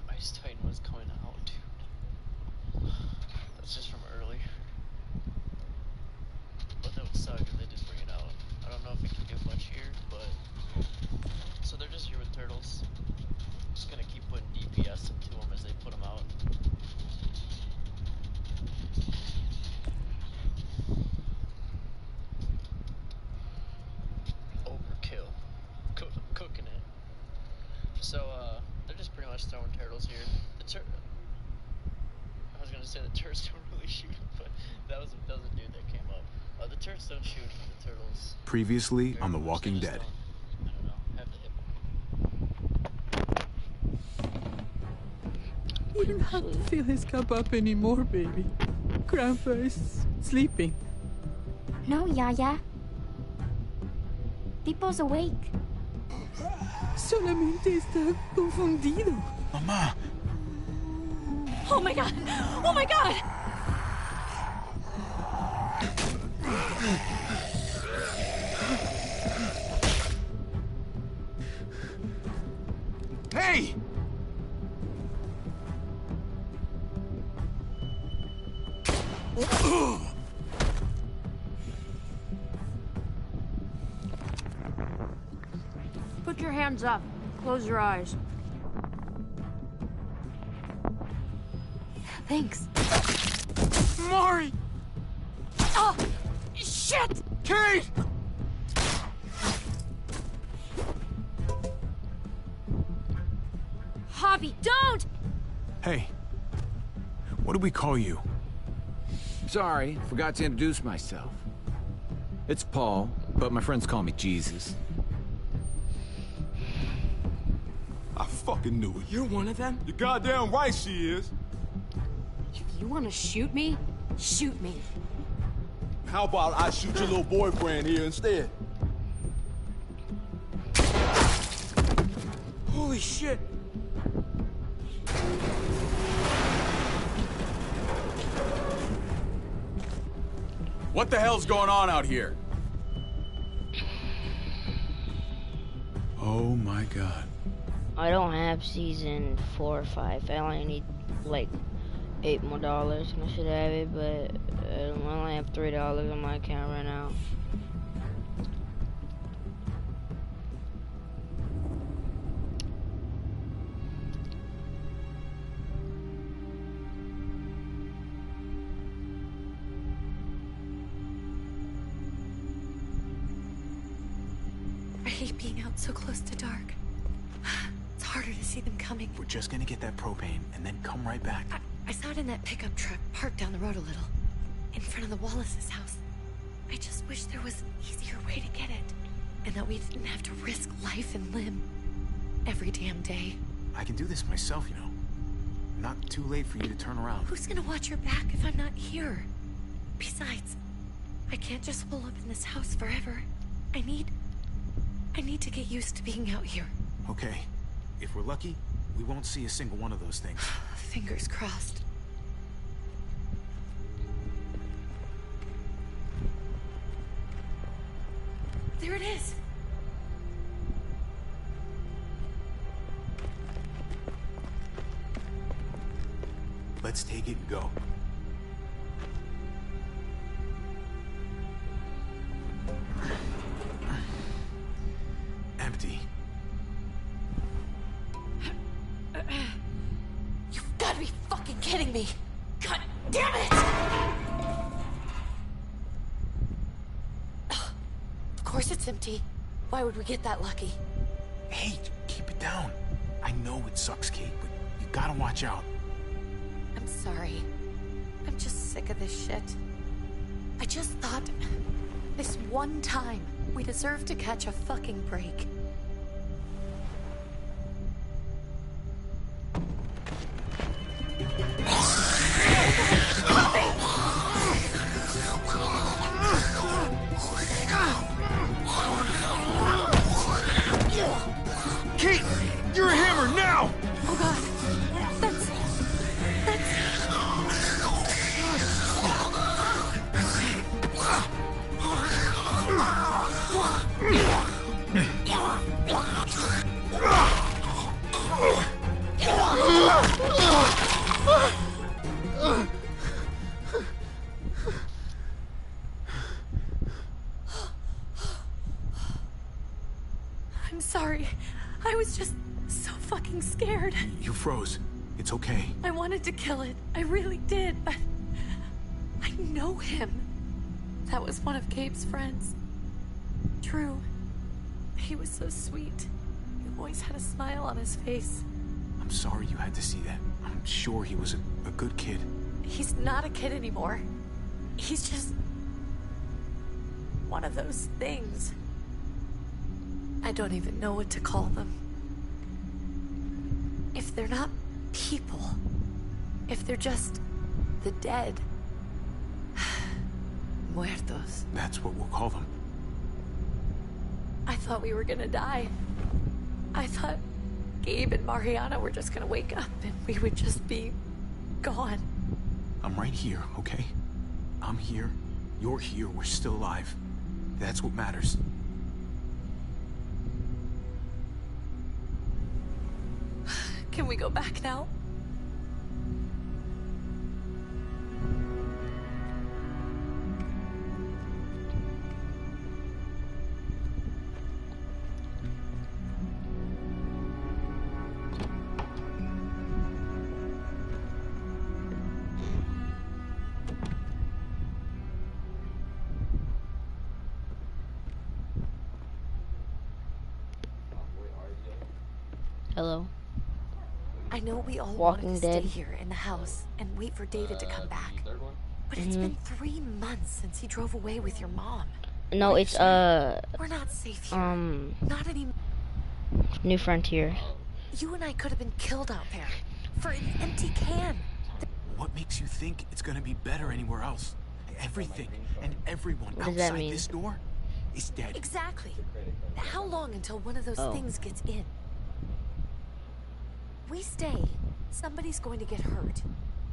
Ice Titan was coming out, dude. That's just from early. But that would suck if they did bring it out. I don't know if it can do much here, but... So they're just here with turtles. Just gonna keep putting DPS into them as they put them out. Overkill. Cooking it. So, they're just pretty much throwing turtles here. I was gonna say the turtles don't really shoot, but that was a dude that came up. The turtles don't shoot, the turtles. Previously on The Walking Dead. I don't know, have the hip. You don't have to fill his cup up anymore, baby. Grandpa is sleeping. No, Yaya. Pipo's awake. Solamente está confundido. Mamá. Oh my god! Oh my god! Hey! Put your hands up. Close your eyes. Thanks. Mari! Oh! Shit! Kate! Javi, don't! Hey. What do we call you? Sorry, forgot to introduce myself. It's Paul, but my friends call me Jesus. I fucking knew it. You're one of them? You're goddamn right she is. If you want to shoot me, shoot me. How about I shoot your little boyfriend here instead? Holy shit! What the hell's going on out here? Oh my god. I don't have season 4 or 5. I only need like $8 more, and I should have it, but I only have $3 on my account right now. I hate being out so close to dark. It's harder to see them coming. We're just gonna get that propane and then come right back. I saw it in that pickup truck parked down the road a little, in front of the Wallace's house. I just wish there was an easier way to get it, and that we didn't have to risk life and limb every damn day. I can do this myself, you know. Not too late for you to turn around. Who's gonna watch your back if I'm not here? Besides, I can't just hole up in this house forever. I need to get used to being out here. Okay. If we're lucky, we won't see a single one of those things. Fingers crossed. There it is! Let's take it and go. Empty. You've got to be fucking kidding me! God damn it! Of course it's empty. Why would we get that lucky? Hey, keep it down. I know it sucks, Kate, but you gotta watch out. I'm sorry. I'm just sick of this shit. I just thought, this one time, we deserve to catch a fucking break. Kate, you're a hammer now! Oh god. That's... fucking scared. You froze. It's okay. I wanted to kill it. I really did, but I know him. That was one of Gabe's friends. Drew. He was so sweet. He always had a smile on his face. I'm sorry you had to see that. I'm sure he was a good kid. He's not a kid anymore. He's just one of those things. I don't even know what to call them. If they're not people, if they're just the dead, muertos. That's what we'll call them. I thought we were gonna die. I thought Gabe and Mariana were just gonna wake up and we would just be gone. I'm right here, okay? I'm here. You're here. We're still alive. That's what matters. Can we go back now? Hello. I know we all Walking wanted to Dead. stay here in the house and wait for David to come back. But it's been 3 months since he drove away with your mom. No, it's We're not safe here. Not anymore. New Frontier. You and I could have been killed out there for an empty can. What makes you think it's gonna be better anywhere else? Everything and everyone What does that outside mean? this door is dead. Exactly. How long until one of those Oh. things gets in? We stay, somebody's going to get hurt.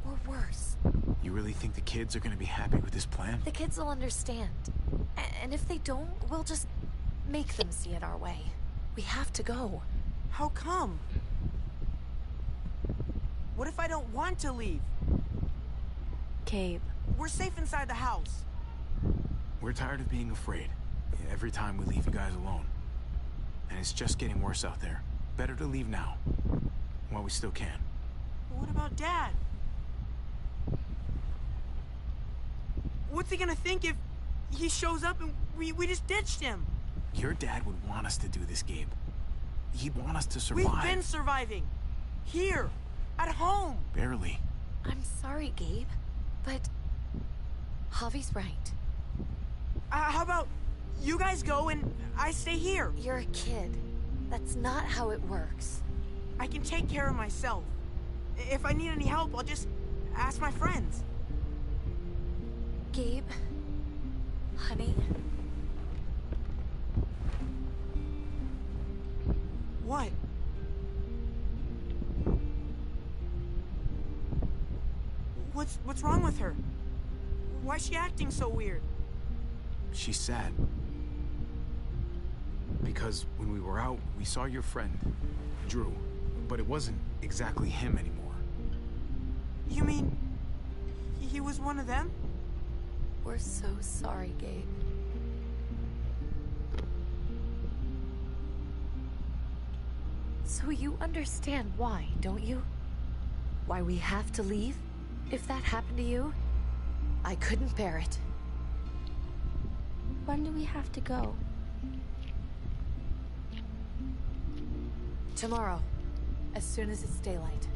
Or worse. You really think the kids are gonna be happy with this plan? The kids will understand. And if they don't, we'll just make them see it our way. We have to go. How come? What if I don't want to leave? Gabe. We're safe inside the house. We're tired of being afraid every time we leave you guys alone. And it's just getting worse out there. Better to leave now, while we still can. What about Dad? What's he gonna think if he shows up and we just ditched him? Your dad would want us to do this, Gabe. He'd want us to survive. We've been surviving. Here. At home. Barely. I'm sorry, Gabe. But Javi's right. How about you guys go and I stay here? You're a kid. That's not how it works. I can take care of myself. If I need any help, I'll just ask my friends. Gabe, honey. What? What's wrong with her? Why is she acting so weird? She's sad. Because when we were out, we saw your friend, Drew. But it wasn't exactly him anymore. You mean he was one of them? We're so sorry, Gabe. So you understand why, don't you? Why we have to leave? If that happened to you, I couldn't bear it. When do we have to go? Tomorrow, as soon as it's daylight.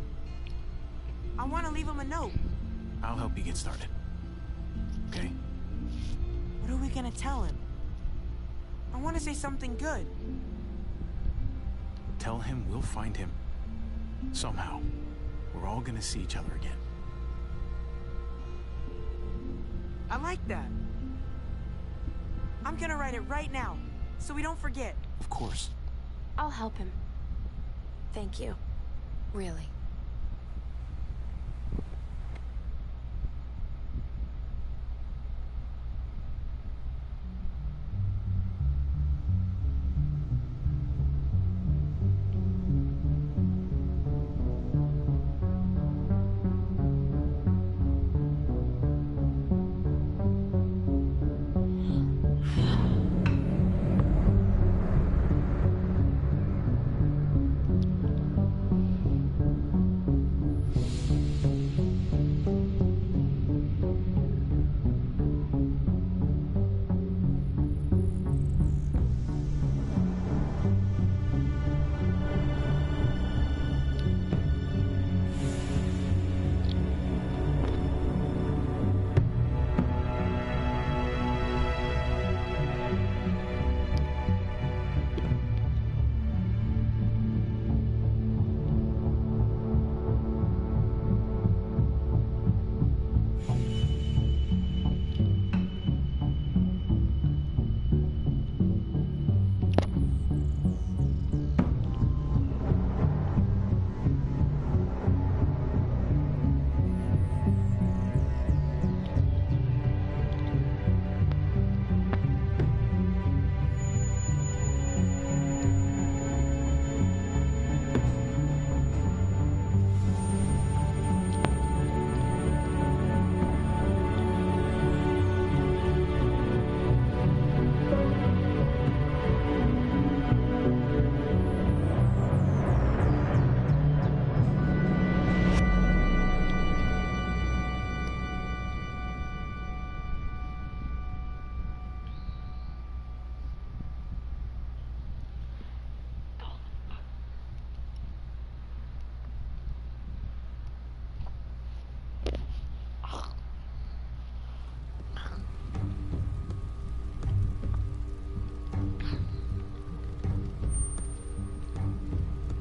I want to leave him a note. I'll help you get started. Okay? What are we gonna tell him? I want to say something good. Tell him we'll find him. Somehow. We're all gonna see each other again. I like that. I'm gonna write it right now, so we don't forget. Of course. I'll help him. Thank you. Really.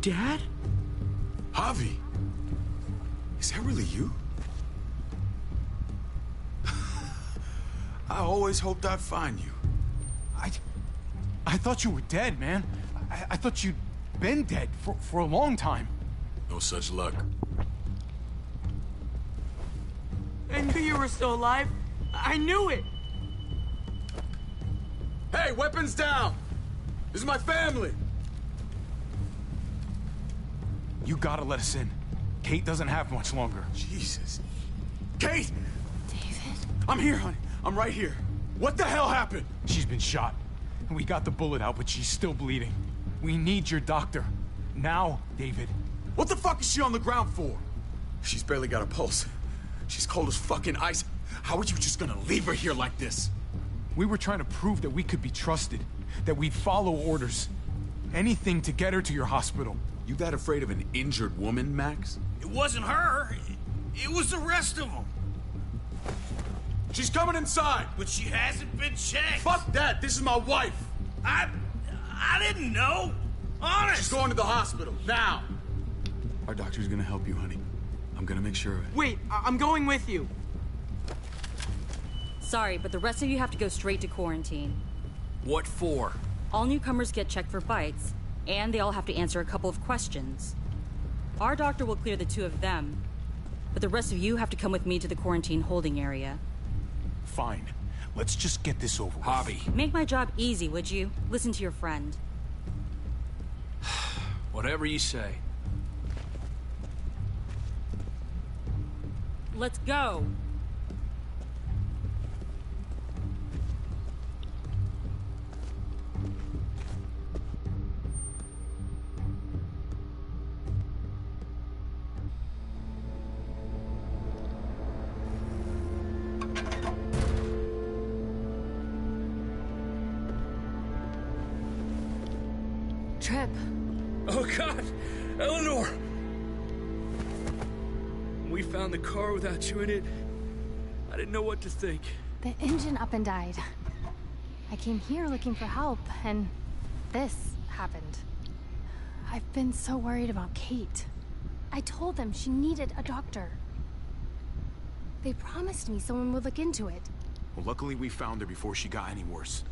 Dad? Javi, is that really you? I always hoped I'd find you. I thought you were dead, man. I thought you'd been dead for a long time. No such luck. I knew you were still alive. I knew it. Hey, weapons down! This is my family! You gotta let us in. Kate doesn't have much longer. Jesus. Kate! David? I'm here, honey. I'm right here. What the hell happened? She's been shot. We got the bullet out, but she's still bleeding. We need your doctor. Now, David. What the fuck is she on the ground for? She's barely got a pulse. She's cold as fucking ice. How are you just gonna leave her here like this? We were trying to prove that we could be trusted, that we'd follow orders. Anything to get her to your hospital. You that afraid of an injured woman, Max? It wasn't her. It was the rest of them. She's coming inside! But she hasn't been checked. Fuck that! This is my wife! I didn't know. Honest. She's going to the hospital, now! Our doctor's gonna help you, honey. I'm gonna make sure of it. Wait, I'm going with you. Sorry, but the rest of you have to go straight to quarantine. What for? All newcomers get checked for bites, and they all have to answer a couple of questions. Our doctor will clear the two of them, but the rest of you have to come with me to the quarantine holding area. Fine. Let's just get this over with. Javi. Make my job easy, would you? Listen to your friend. Whatever you say. Let's go. Trip. Oh, God! Eleanor! We found the car without you in it. I didn't know what to think. The engine up and died. I came here looking for help, and this happened. I've been so worried about Kate. I told them she needed a doctor. They promised me someone would look into it. Well, luckily we found her before she got any worse.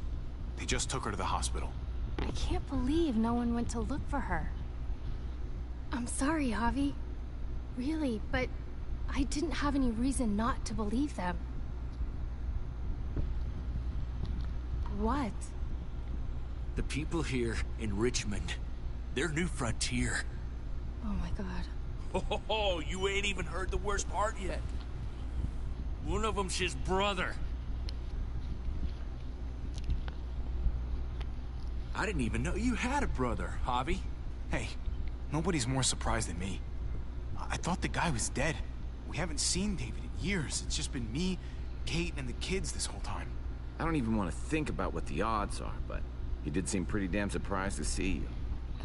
They just took her to the hospital. I can't believe no one went to look for her. I'm sorry, Javi. Really, but I didn't have any reason not to believe them. What? The people here in Richmond, they're New Frontier. Oh my God. Oh, you ain't even heard the worst part yet. One of them's his brother. I didn't even know you had a brother, Javi. Hey, nobody's more surprised than me. I thought the guy was dead. We haven't seen David in years. It's just been me, Kate, and the kids this whole time. I don't even want to think about what the odds are, but he did seem pretty damn surprised to see you.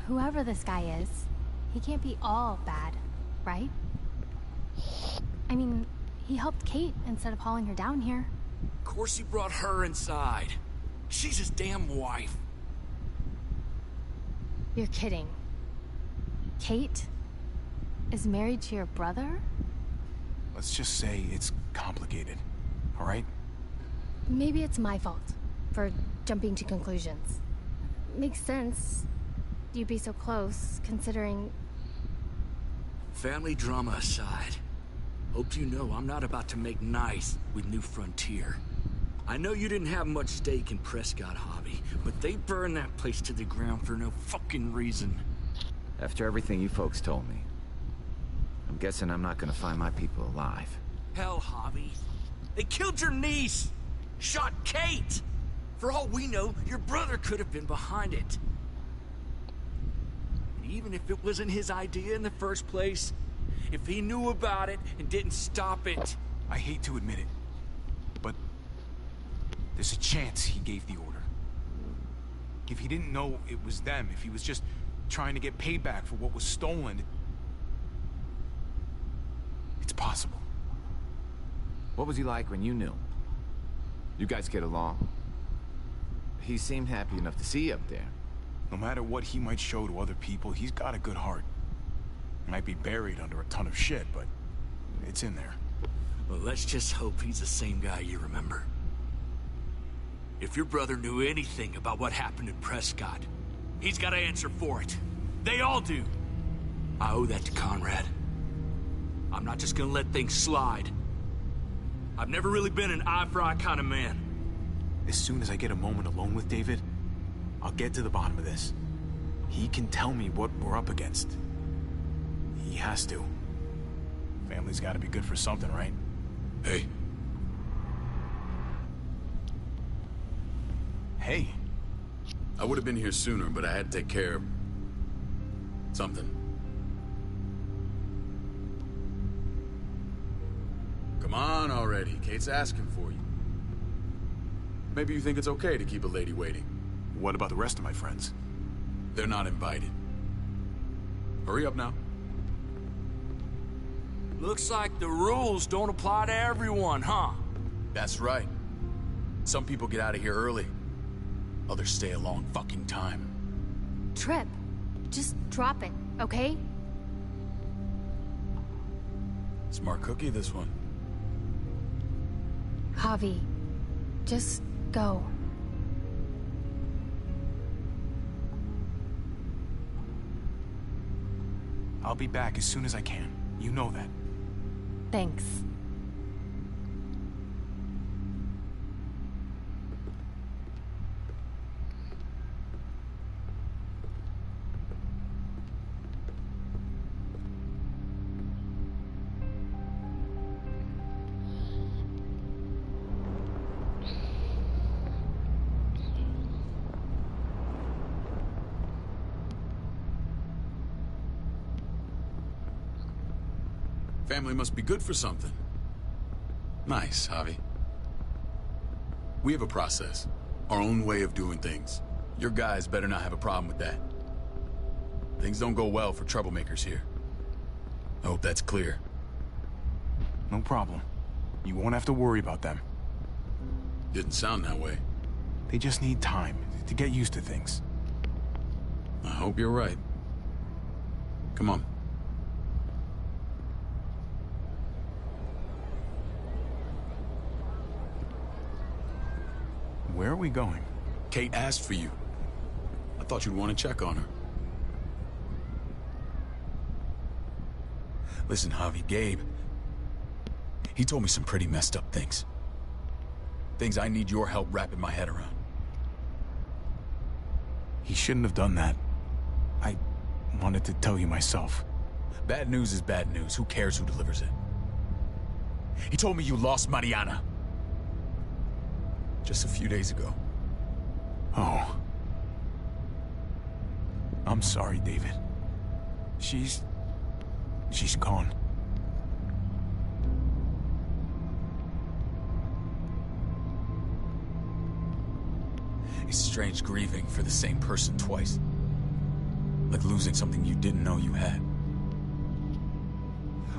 Whoever this guy is, he can't be all bad, right? I mean, he helped Kate instead of hauling her down here. Of course he brought her inside. She's his damn wife. You're kidding. Kate is married to your brother? Let's just say it's complicated, all right? Maybe it's my fault for jumping to conclusions. Makes sense. You'd be so close, considering... Family drama aside, hope you know I'm not about to make nice with New Frontier. I know you didn't have much stake in Prescott Hobby, but they burned that place to the ground for no fucking reason. After everything you folks told me, I'm guessing I'm not gonna find my people alive. Hell, Hobby. They killed your niece! Shot Kate! For all we know, your brother could have been behind it. And even if it wasn't his idea in the first place, if he knew about it and didn't stop it... I hate to admit it, but there's a chance he gave the order. If he didn't know it was them, if he was just trying to get payback for what was stolen, it's possible. What was he like when you knew? You guys get along? He seemed happy enough to see you up there. No matter what he might show to other people, he's got a good heart. Might be buried under a ton of shit, but it's in there. Well, let's just hope he's the same guy you remember. If your brother knew anything about what happened in Prescott, he's got to answer for it. They all do. I owe that to Conrad. I'm not just gonna let things slide. I've never really been an eye-for-eye kind of man. As soon as I get a moment alone with David, I'll get to the bottom of this. He can tell me what we're up against. He has to. Family's gotta be good for something, right? Hey. Hey. I would have been here sooner, but I had to take care of something. Come on already. Kate's asking for you. Maybe you think it's okay to keep a lady waiting. What about the rest of my friends? They're not invited. Hurry up now. Looks like the rules don't apply to everyone, huh? That's right. Some people get out of here early. Others stay a long fucking time. Trip, just drop it, okay? Smart cookie, this one. Javi, just go. I'll be back as soon as I can. You know that. Thanks. Family must be good for something. Nice, Javi. We have a process. Our own way of doing things. Your guys better not have a problem with that. Things don't go well for troublemakers here. I hope that's clear. No problem. You won't have to worry about them. Didn't sound that way. They just need time to get used to things. I hope you're right. Come on. Where are we going? Kate asked for you. I thought you'd want to check on her. Listen, Javi, Gabe... he told me some pretty messed up things. Things I need your help wrapping my head around. He shouldn't have done that. I wanted to tell you myself. Bad news is bad news. Who cares who delivers it? He told me you lost Mariana. Just a few days ago. Oh. I'm sorry, David. She's gone. It's strange grieving for the same person twice. Like losing something you didn't know you had.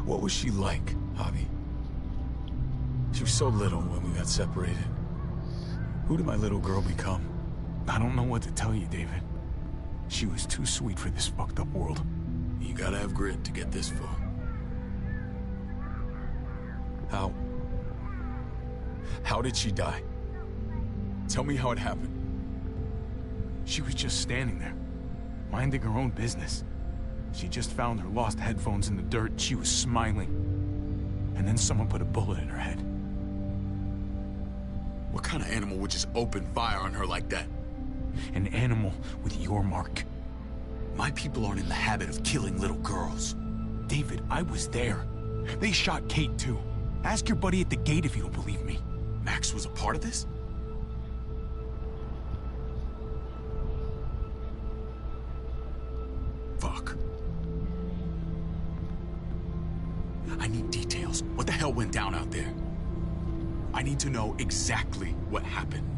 What was she like, Javi? She was so little when we got separated. Who did my little girl become? I don't know what to tell you, David. She was too sweet for this fucked up world. You gotta have grit to get this far. How did she die? Tell me how it happened. She was just standing there, minding her own business. She just found her lost headphones in the dirt. She was smiling. And then someone put a bullet in her head. What kind of animal would just open fire on her like that? An animal with your mark. My people aren't in the habit of killing little girls. David, I was there. They shot Kate too. Ask your buddy at the gate if you don't believe me. Max was a part of this? Fuck. I need details. What the hell went down out there? I need to know exactly what happened.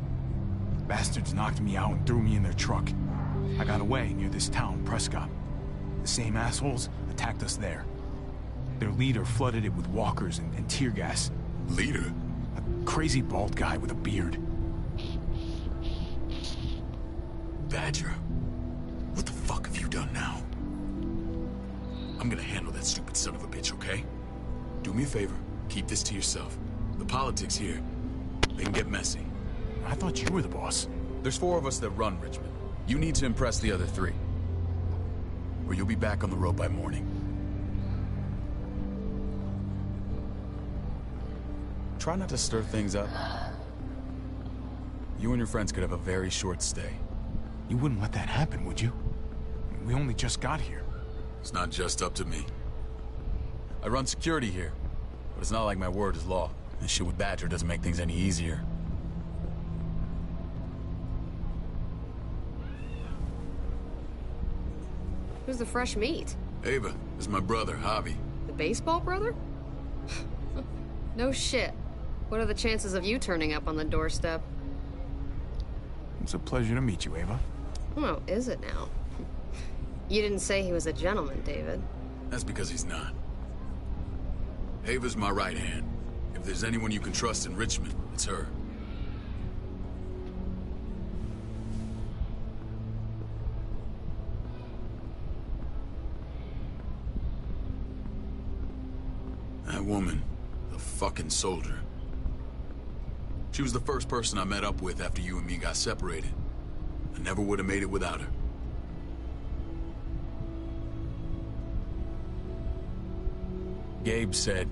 Bastards knocked me out and threw me in their truck. I got away near this town, Prescott. The same assholes attacked us there. Their leader flooded it with walkers and tear gas. Leader? A crazy bald guy with a beard. Badger. done now. I'm gonna handle that stupid son of a bitch, okay? Do me a favor, keep this to yourself. The politics here, they can get messy. I thought you were the boss. There's 4 of us that run Richmond. You need to impress the other 3. Or you'll be back on the road by morning. Try not to stir things up. You and your friends could have a very short stay. You wouldn't let that happen, would you? We only just got here. It's not just up to me. I run security here, but it's not like my word is law. And shit with Badger doesn't make things any easier. Who's the fresh meat? Ava, this is my brother, Javi. The baseball brother? No shit. What are the chances of you turning up on the doorstep? It's a pleasure to meet you, Ava. Oh, is it now? You didn't say he was a gentleman, David. That's because he's not. Ava's my right hand. If there's anyone you can trust in Richmond, it's her. That woman, the fucking soldier. She was the first person I met up with after you and me got separated. I never would have made it without her. Gabe said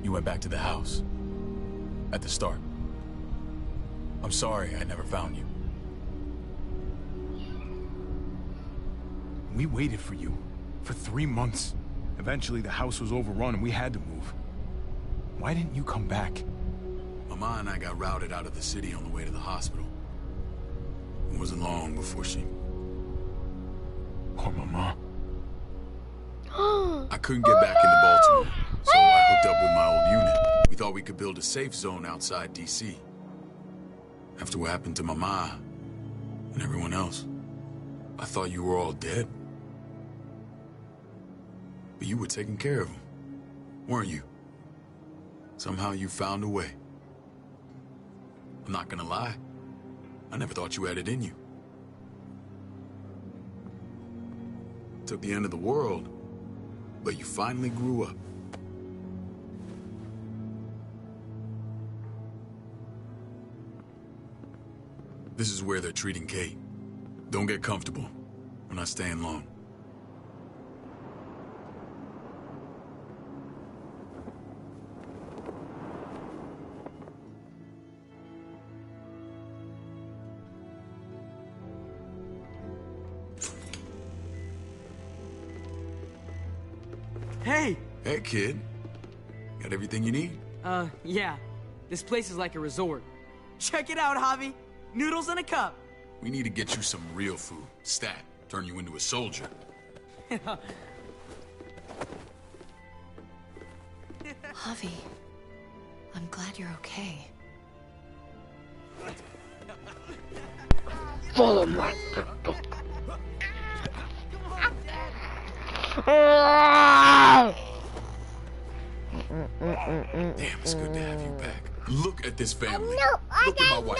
you went back to the house. At the start. I'm sorry I never found you. We waited for you. For 3 months. Eventually the house was overrun and we had to move. Why didn't you come back? Mama and I got routed out of the city on the way to the hospital. It wasn't long before she... Poor Mama. I couldn't get back into Baltimore, so I hooked up with my old unit. We thought we could build a safe zone outside D.C. After what happened to Mama and everyone else, I thought you were all dead. But you were taking care of them, weren't you? Somehow you found a way. I'm not gonna lie. I never thought you had it in you. Took the end of the world, but you finally grew up. This is where they're treating Kate. Don't get comfortable. We're not staying long. Hey! Hey, kid. Got everything you need? Yeah. This place is like a resort. Check it out, Javi. Noodles in a cup. We need to get you some real food. Stat. Turn you into a soldier. Javi, I'm glad you're okay. Follow my Damn, it's good to have you back. Look at this family. No, Look at my wife.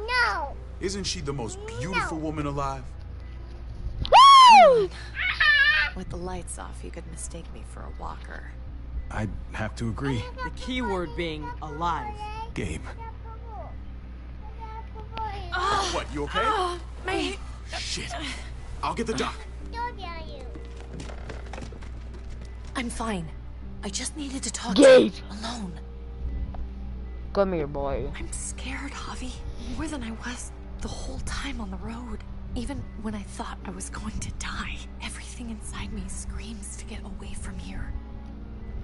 no. Isn't she the most beautiful woman alive? Woo! With the lights off, you could mistake me for a walker. I'd have to agree. The key word being alive. Gabe. What, you okay? Me. Shit. I'll get the doc. I'm fine. I just needed to talk Gabe. to you alone. Come here, boy. I'm scared, Javi. More than I was the whole time on the road. Even when I thought I was going to die, everything inside me screams to get away from here.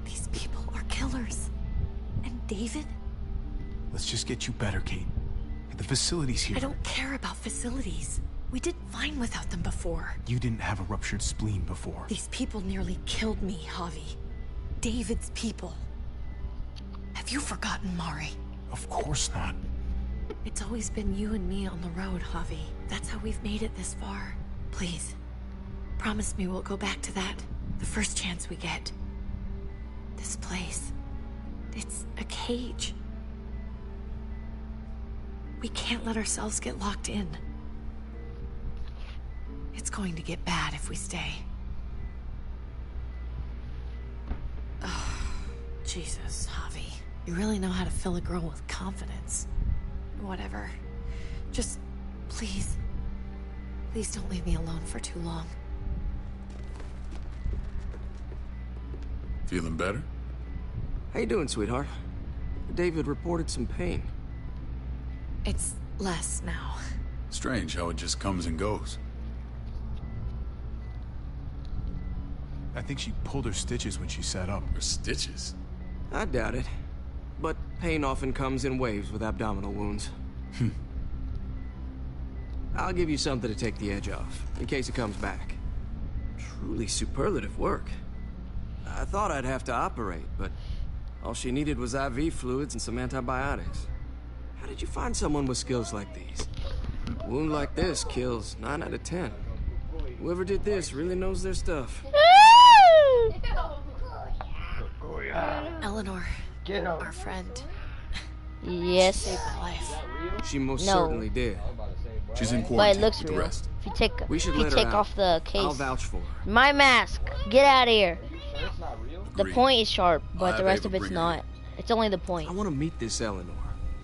These people are killers. And David? Let's just get you better, Kate. The facility's here. I don't care about facilities. We did fine without them before. You didn't have a ruptured spleen before. These people nearly killed me, Javi. David's people. Have you forgotten, Mari? Of course not. It's always been you and me on the road, Javi. That's how we've made it this far. Please, promise me we'll go back to that the first chance we get. This place, it's a cage. We can't let ourselves get locked in. It's going to get bad if we stay. Oh, Jesus, Javi. You really know how to fill a girl with confidence. Whatever. Just, please. Please don't leave me alone for too long. Feeling better? How you doing, sweetheart? David reported some pain. It's less now. Strange how it just comes and goes. I think she pulled her stitches when she sat up. Her stitches? I doubt it. But pain often comes in waves with abdominal wounds. I'll give you something to take the edge off, in case it comes back. Truly superlative work. I thought I'd have to operate, but all she needed was IV fluids and some antibiotics. How did you find someone with skills like these? A wound like this kills 9 out of 10. Whoever did this really knows their stuff. Eleanor, our friend. Yes. She saved my life. She most certainly did. She's in But quarantine it looks with the real. rest. If you take, We should if you let her take out. off the case. I'll vouch for her. My mask. Get out of here. The Agreed. point is sharp, but I'll the have rest Ava of it's bring her not. It's only the point. I want to meet this Eleanor.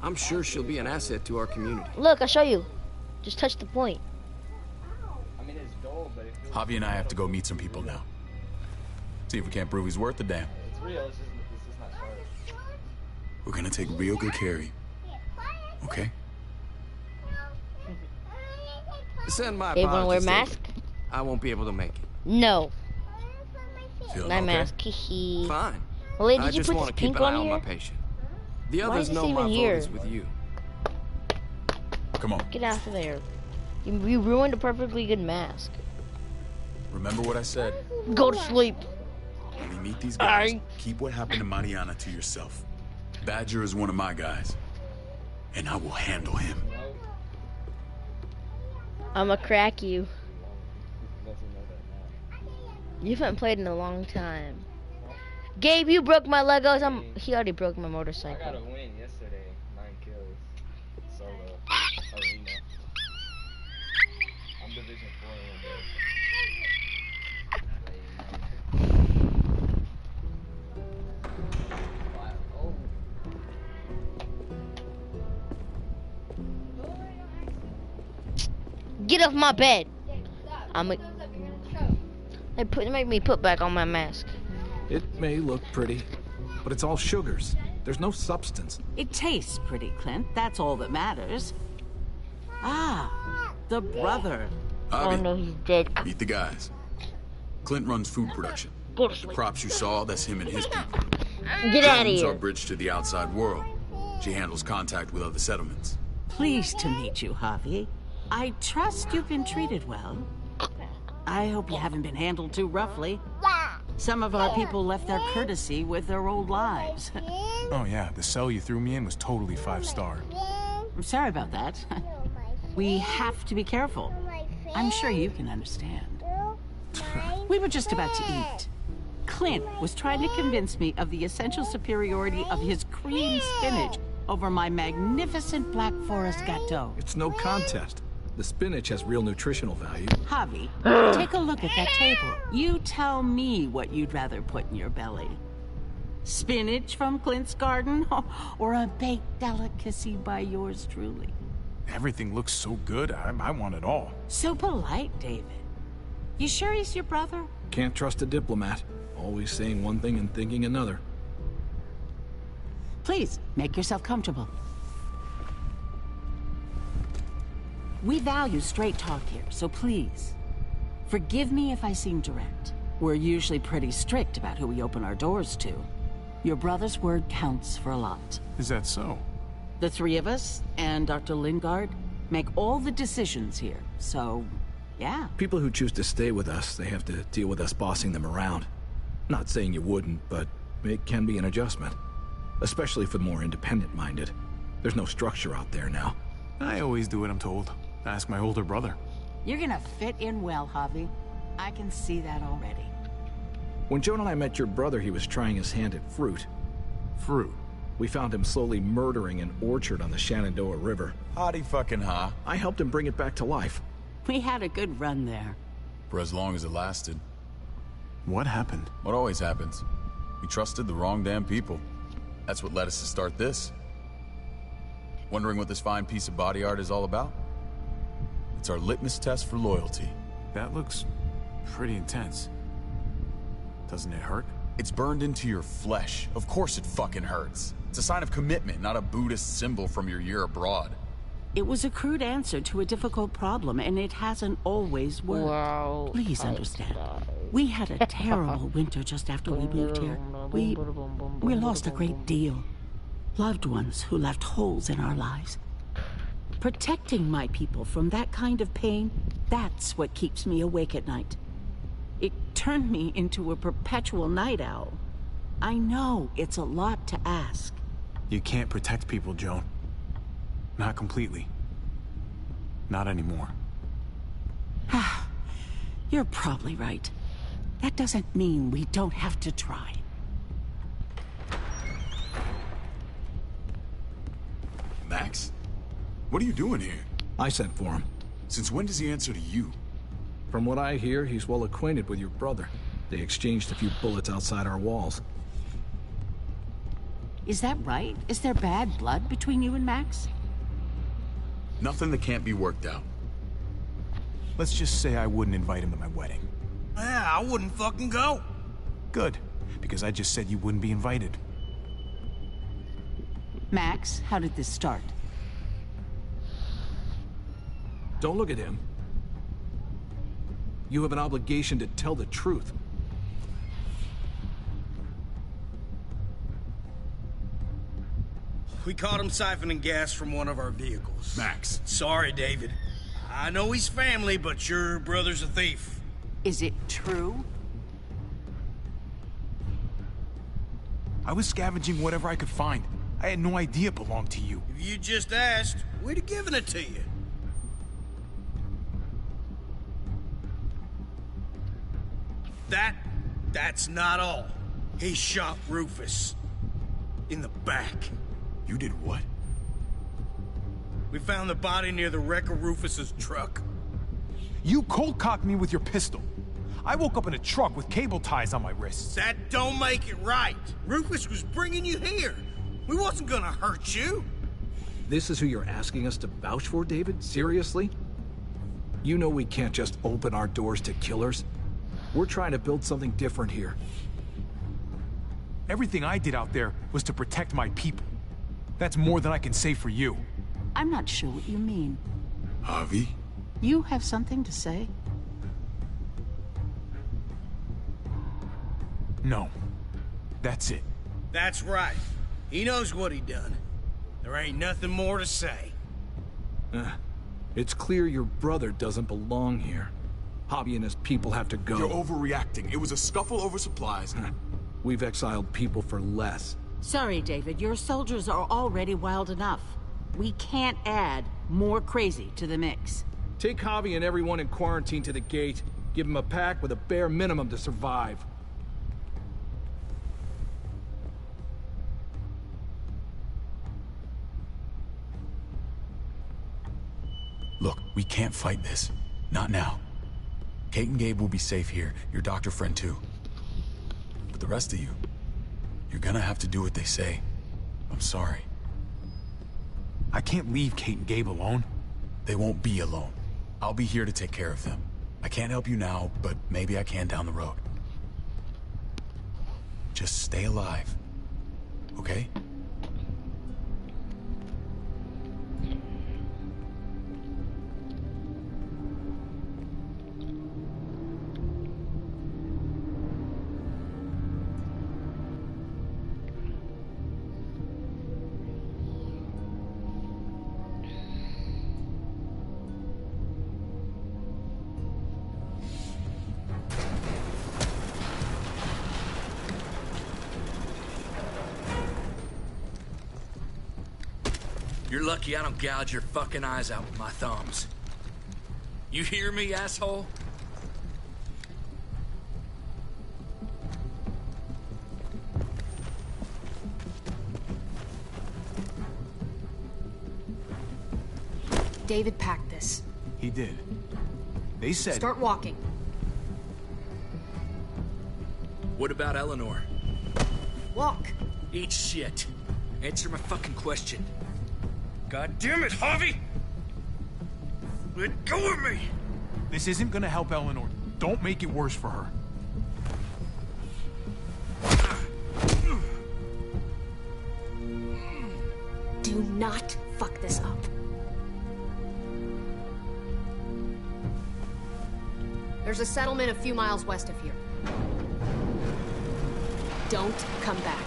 I'm sure she'll be an asset to our community. Look, I'll show you. Just touch the point. Javi and I have to go meet some people now. See if we can't prove he's worth the damn. We're gonna take real good care of you. Okay? Send my They wanna wear apologies, mask? David. I won't be able to make it. No. Feeling My okay? mask. Hee. Fine. Well, did I you just put want this to keep pink an eye on on my here? patient. The Why others is this know my even vote here? is with you. Come on. Get out of there. You ruined a perfectly good mask. Remember what I said? Go to sleep. When you meet these guys, keep what happened to Mariana to yourself. Badger is one of my guys. And I will handle him. I'ma crack you. You haven't played in a long time. Gabe, you broke my Legos. He already broke my motorcycle. I got a win yesterday. 9 kills. Solo. Arena. I'm Division 4 in there. Get off my bed. They make me put back on my mask. It may look pretty, but it's all sugars. There's no substance. It tastes pretty, Clint. That's all that matters. Ah, the brother. Javi, Oh no, he's dead. meet the guys. Clint runs food production. Go to The sleep. crops you saw, that's him and his people. Get out of Jones, our here. bridge to the outside world. She handles contact with other settlements. Pleased to meet you, Javi. I trust you've been treated well. I hope you haven't been handled too roughly. Some of our people left their courtesy with their old lives. Oh yeah, the cell you threw me in was totally 5-star. I'm sorry about that. We have to be careful. I'm sure you can understand. We were just about to eat. Clint was trying to convince me of the essential superiority of his cream spinach over my magnificent Black Forest gâteau. It's no contest. The spinach has real nutritional value. Javi, take a look at that table. You tell me what you'd rather put in your belly. Spinach from Clint's garden, or a baked delicacy by yours truly? Everything looks so good, I want it all. So polite, David. You sure he's your brother? Can't trust a diplomat. Always saying one thing and thinking another. Please, make yourself comfortable. We value straight talk here, so please, forgive me if I seem direct. We're usually pretty strict about who we open our doors to. Your brother's word counts for a lot. Is that so? The three of us and Dr. Lingard make all the decisions here, so yeah. People who choose to stay with us, they have to deal with us bossing them around. Not saying you wouldn't, but it can be an adjustment. Especially for the more independent-minded. There's no structure out there now. I always do what I'm told. Ask my older brother. You're gonna fit in well, Javi. I can see that already. When Joan and I met your brother, he was trying his hand at fruit. Fruit? We found him slowly murdering an orchard on the Shenandoah River. Howdy fucking ha. I helped him bring it back to life. We had a good run there. For as long as it lasted. What happened? What always happens. We trusted the wrong damn people. That's what led us to start this. Wondering what this fine piece of body art is all about? It's our litmus test for loyalty. That looks pretty intense. Doesn't it hurt? It's burned into your flesh. Of course it fucking hurts. It's a sign of commitment, not a Buddhist symbol from your year abroad. It was a crude answer to a difficult problem, and it hasn't always worked. Wow. Please understand. We had a terrible winter just after we moved here. We lost a great deal. Loved ones who left holes in our lives. Protecting my people from that kind of pain, that's what keeps me awake at night. It turned me into a perpetual night owl. I know it's a lot to ask. You can't protect people, Joan. Not completely. Not anymore. You're probably right. That doesn't mean we don't have to try. Max? What are you doing here? I sent for him. Since when does he answer to you? From what I hear, he's well acquainted with your brother. They exchanged a few bullets outside our walls. Is that right? Is there bad blood between you and Max? Nothing that can't be worked out. Let's just say I wouldn't invite him to my wedding. Yeah, I wouldn't fucking go. Good, because I just said you wouldn't be invited. Max, how did this start? Don't look at him. You have an obligation to tell the truth. We caught him siphoning gas from one of our vehicles. Max. Sorry, David. I know he's family, but your brother's a thief. Is it true? I was scavenging whatever I could find. I had no idea it belonged to you. If you just asked, we'd have given it to you. That's not all. He shot Rufus. In the back. You did what? We found the body near the wreck of Rufus's truck. You cold-cocked me with your pistol. I woke up in a truck with cable ties on my wrists. That don't make it right. Rufus was bringing you here. We wasn't gonna hurt you. This is who you're asking us to vouch for, David? Seriously? You know we can't just open our doors to killers. We're trying to build something different here. Everything I did out there was to protect my people. That's more than I can say for you. I'm not sure what you mean. Javi? You have something to say? No. That's it. That's right. He knows what he done. There ain't nothing more to say. It's clear your brother doesn't belong here. Javi and his people have to go. You're overreacting. It was a scuffle over supplies. We've exiled people for less. Sorry, David. Your soldiers are already wild enough. We can't add more crazy to the mix. Take Javi and everyone in quarantine to the gate. Give them a pack with a bare minimum to survive. Look, we can't fight this. Not now. Kate and Gabe will be safe here. Your doctor friend too. But the rest of you, you're gonna have to do what they say. I'm sorry. I can't leave Kate and Gabe alone. They won't be alone. I'll be here to take care of them. I can't help you now, but maybe I can down the road. Just stay alive. Okay? You're lucky I don't gouge your fucking eyes out with my thumbs. You hear me, asshole? David packed this. He did. They said... Start walking. What about Eleanor? Walk. Eat shit. Answer my fucking question. God damn it, Javi! Let go of me! This isn't gonna help Eleanor. Don't make it worse for her. Do not fuck this up. There's a settlement a few miles west of here. Don't come back.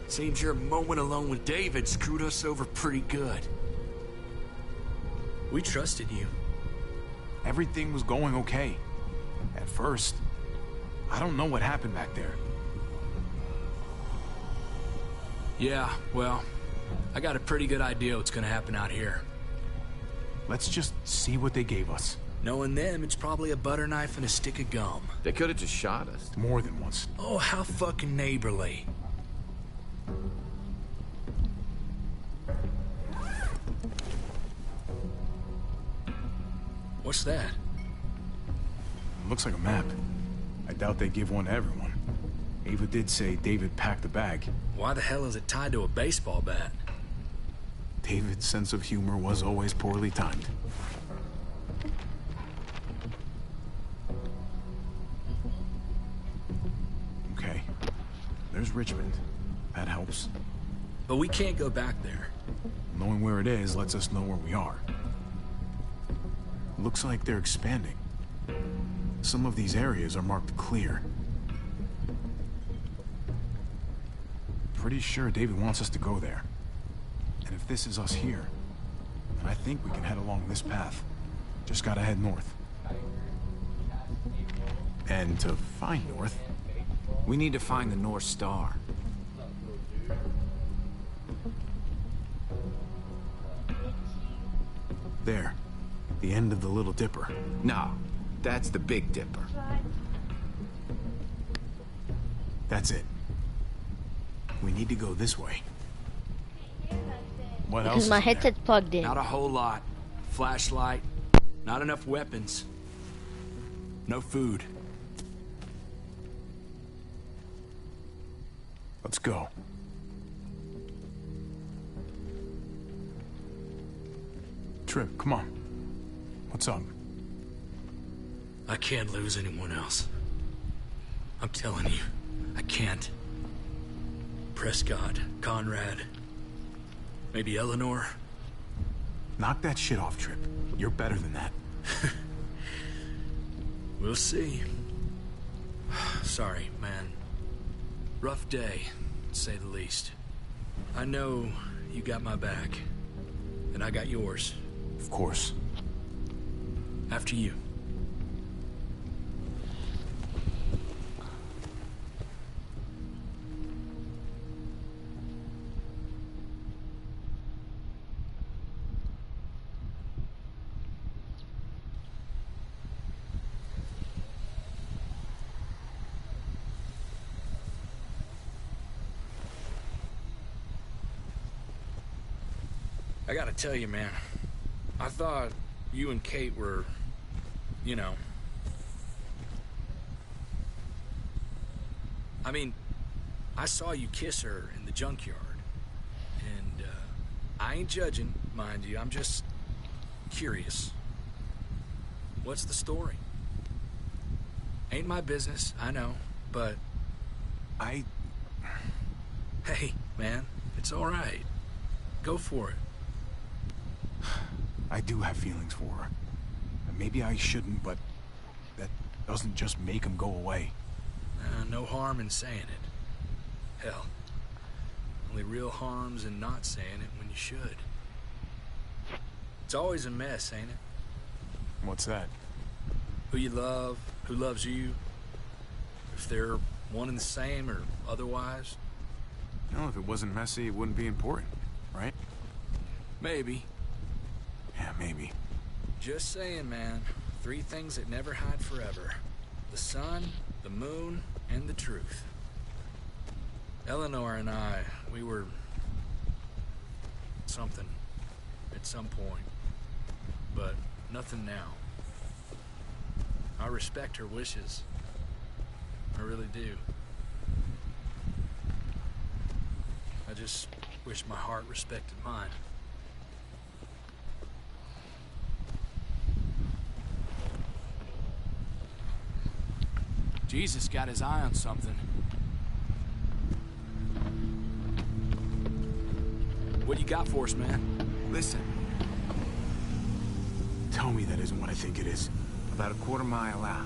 Seems your moment alone with David screwed us over pretty good. We trusted you. Everything was going okay. At first. I don't know what happened back there. Yeah, well, I got a pretty good idea what's gonna happen out here. Let's just see what they gave us. Knowing them, it's probably a butter knife and a stick of gum. They could have just shot us. More than once. Oh, how fucking neighborly. What's that? Looks like a map. I doubt they give one to everyone. Ava did say David packed the bag. Why the hell is it tied to a baseball bat? David's sense of humor was always poorly timed. Okay. There's Richmond. That helps. But we can't go back there. Knowing where it is lets us know where we are. Looks like they're expanding. Some of these areas are marked clear. Pretty sure David wants us to go there. And if this is us here, then I think we can head along this path. Just gotta head north. And to find north, we need to find the North Star. There. The end of the Little Dipper. No, that's the Big Dipper. That's it. We need to go this way. What else? Because my headset's plugged in. Not a whole lot. Flashlight. Not enough weapons. No food. Let's go. Trip, come on. What's up? I can't lose anyone else. I'm telling you, I can't. Prescott, Conrad, maybe Eleanor. Knock that shit off, Trip. You're better than that. We'll see. Sorry, man. Rough day, to say the least. I know you got my back, and I got yours. Of course. After you. I gotta tell you, man, I thought you and Kate were, you know... I mean, I saw you kiss her in the junkyard. And, I ain't judging, mind you, I'm just curious. What's the story? Ain't my business, I know, but... Hey, man, it's alright. Go for it. I do have feelings for her. Maybe I shouldn't, but that doesn't just make them go away. No harm in saying it. Hell, only real harm's in not saying it when you should. It's always a mess, ain't it? What's that? Who you love, who loves you, if they're one and the same or otherwise. No, if it wasn't messy, it wouldn't be important, right? Maybe. Yeah, maybe. Just saying, man. 3 things that never hide forever. The sun, the moon, and the truth. Eleanor and I, we were... something. At some point. But nothing now. I respect her wishes. I really do. I just wish my heart respected mine. Jesus got his eye on something. What you got for us, man? Listen. Tell me that isn't what I think it is. About a quarter mile out.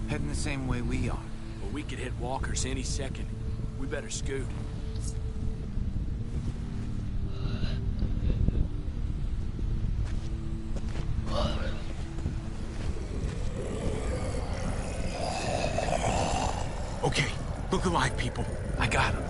Heading the same way we are. Well, we could hit walkers any second. We better scoot. Okay, look alive, people. I got him.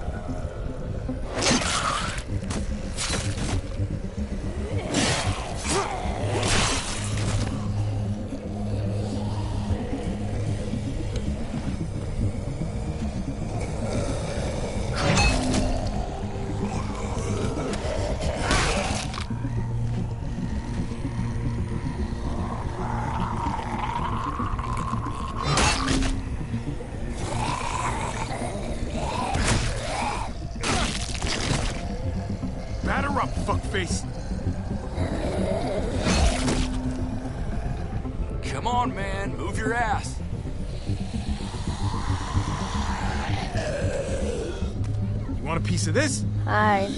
Batter up, fuckface. Come on, man. Move your ass. You want a piece of this? Hi.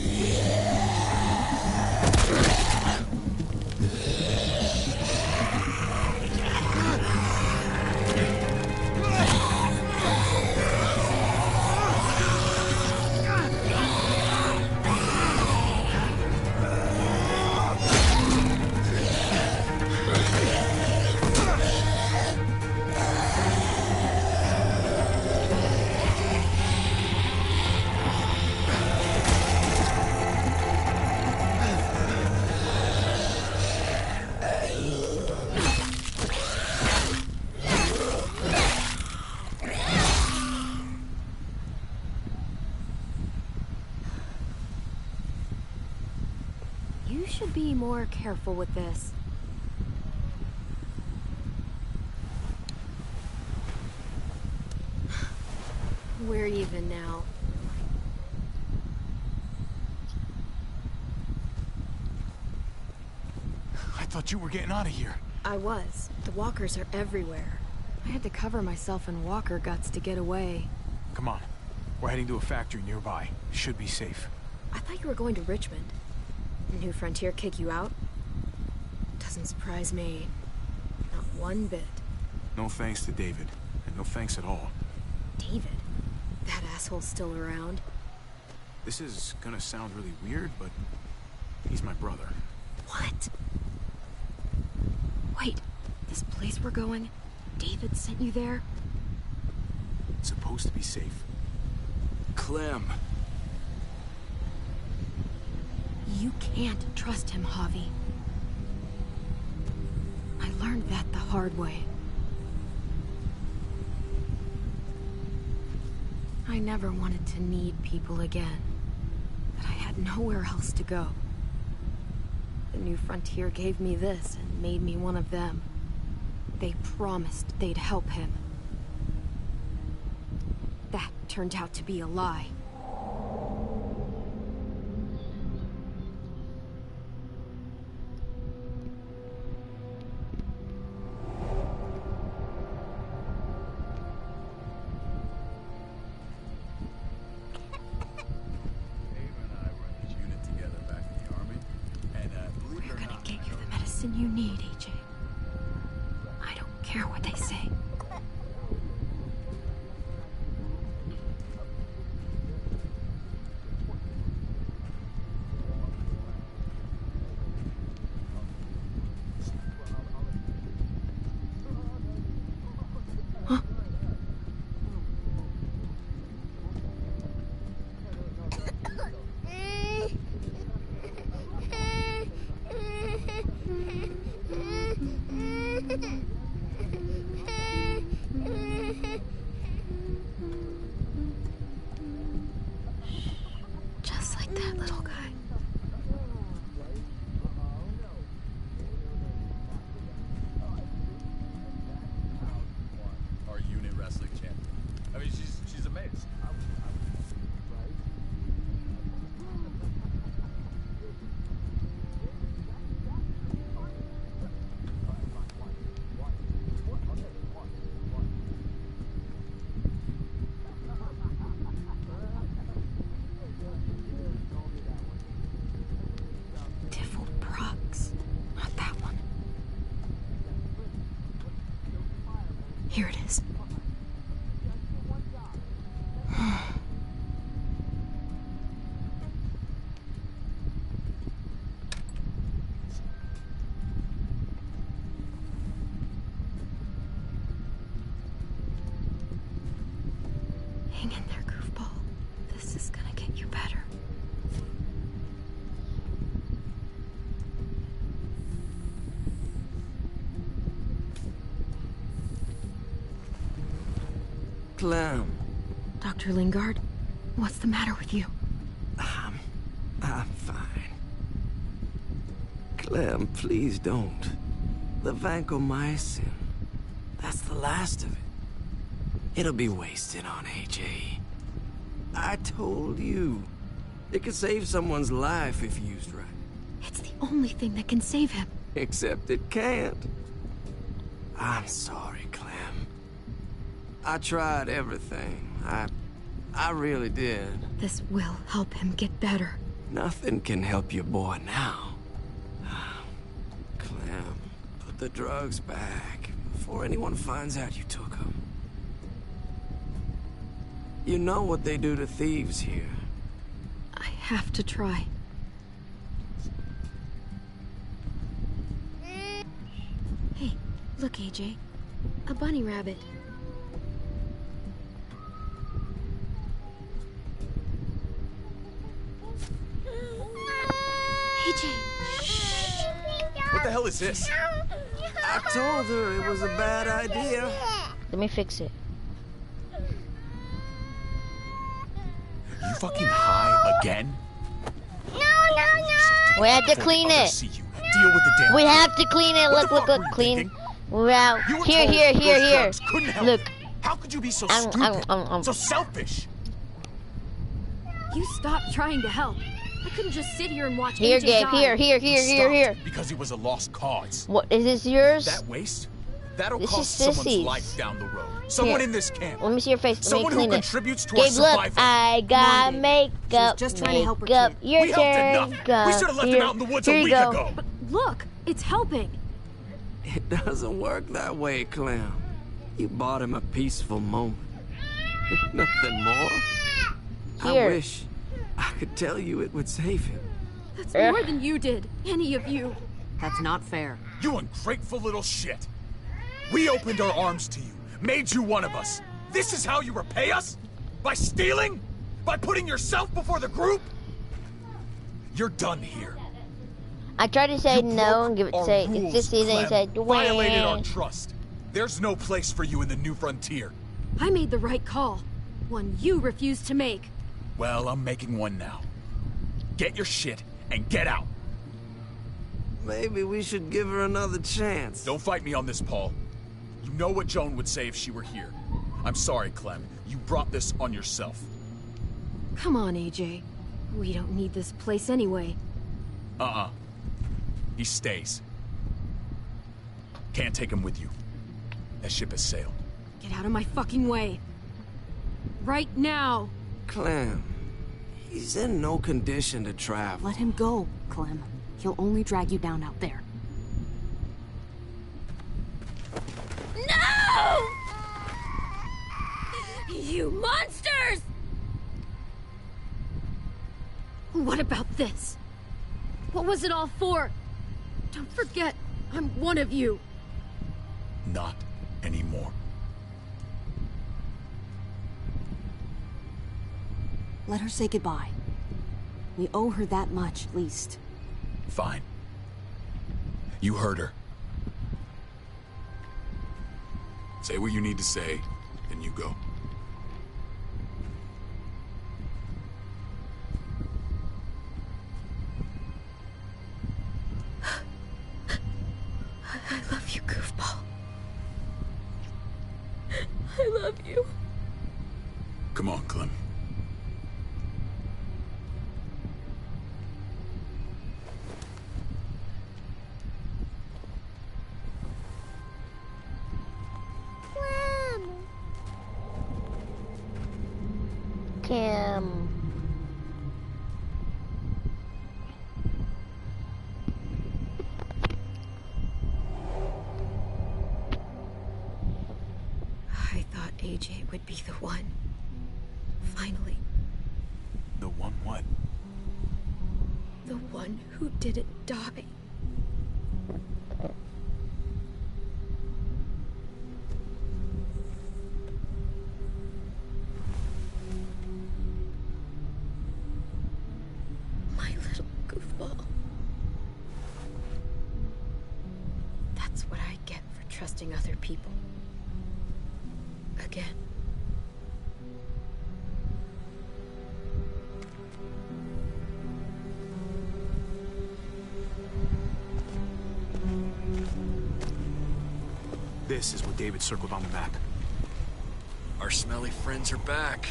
You should be more careful with this. We're even now. I thought you were getting out of here. I was. The walkers are everywhere. I had to cover myself in walker guts to get away. Come on. We're heading to a factory nearby. Should be safe. I thought you were going to Richmond. New Frontier kick you out? Doesn't surprise me. Not one bit. No thanks to David. And no thanks at all. David? That asshole's still around? This is gonna sound really weird, but he's my brother. What? Wait, this place we're going, David sent you there? It's supposed to be safe. Clem. You can't trust him, Javi. I learned that the hard way. I never wanted to need people again, but I had nowhere else to go. The New Frontier gave me this and made me one of them. They promised they'd help him. That turned out to be a lie. You need, AJ. I don't care what they say. Huh? Here it is. Hang in there, goofball. This is gonna get you better. Clem. Dr. Lingard, what's the matter with you? I'm fine. Clem, please don't. The vancomycin. That's the last of it. It'll be wasted on AJ. I told you. It could save someone's life if used right. It's the only thing that can save him. Except it can't. I'm sorry, Clem. I tried everything. I really did. This will help him get better. Nothing can help your boy now. Clem, put the drugs back before anyone finds out you took them. You know what they do to thieves here. I have to try. Hey, look, AJ. A bunny rabbit. AJ, shh. What the hell is this? I told her it was a bad idea. Let me fix it. You fucking high again? We have to clean it. Deal with the damn We thing. have to clean it. What Look, the look, fuck look, were you clean. thinking? Wow. You were Here, told here, those here, here. drugs couldn't help Look. you. How could you be so Um, stupid? So selfish? You stopped trying to help. I couldn't just sit here and watch Here, AJ Gabe. die. Here, here, here, He here, here. stopped Because he was a lost cause. What is this yours? That waste? That'll This cost is someone's Sissy's. life down the road. Someone Here. in this camp. Let me see your face. Let Someone me who clean it. contributes to our Gabe, look. survival. I got Gabe. makeup. She was just trying to help her Makeup. kid. Your We helped turn. enough. Go. We should have left Here. him out in the woods Here a you week go. ago. But look, it's helping. It doesn't work that way, Clem. You bought him a peaceful moment. Nothing more. I Here. wish I could tell you it would save him. That's more than you did. Any of you. That's not fair. You ungrateful little shit. We opened our arms to you, made you one of us. This is how you repay us? By stealing? By putting yourself before the group? You're done here. I tried to say You no broke and give it our say rules, it's this season. He Clem. said Violated our "Wah." trust. There's no place for you in the new frontier. I made the right call. One you refused to make. Well, I'm making one now. Get your shit and get out. Maybe we should give her another chance. Don't fight me on this, Paul. You know what Joan would say if she were here. I'm sorry, Clem. You brought this on yourself. Come on, AJ. We don't need this place anyway. Uh-uh. He stays. Can't take him with you. That ship has sailed. Get out of my fucking way. Right now. Clem, he's in no condition to travel. Let him go, Clem. He'll only drag you down out there. No! You monsters! What about this? What was it all for? Don't forget, I'm one of you. Not anymore. Let her say goodbye. We owe her that much, at least. Fine. You heard her. Say what you need to say, and you go. I love you, goofball. I love you. Come on, Clem. Cam. one who didn't die. My little goofball. That's what I get for trusting other people. Again. This is what David circled on the map. Our smelly friends are back.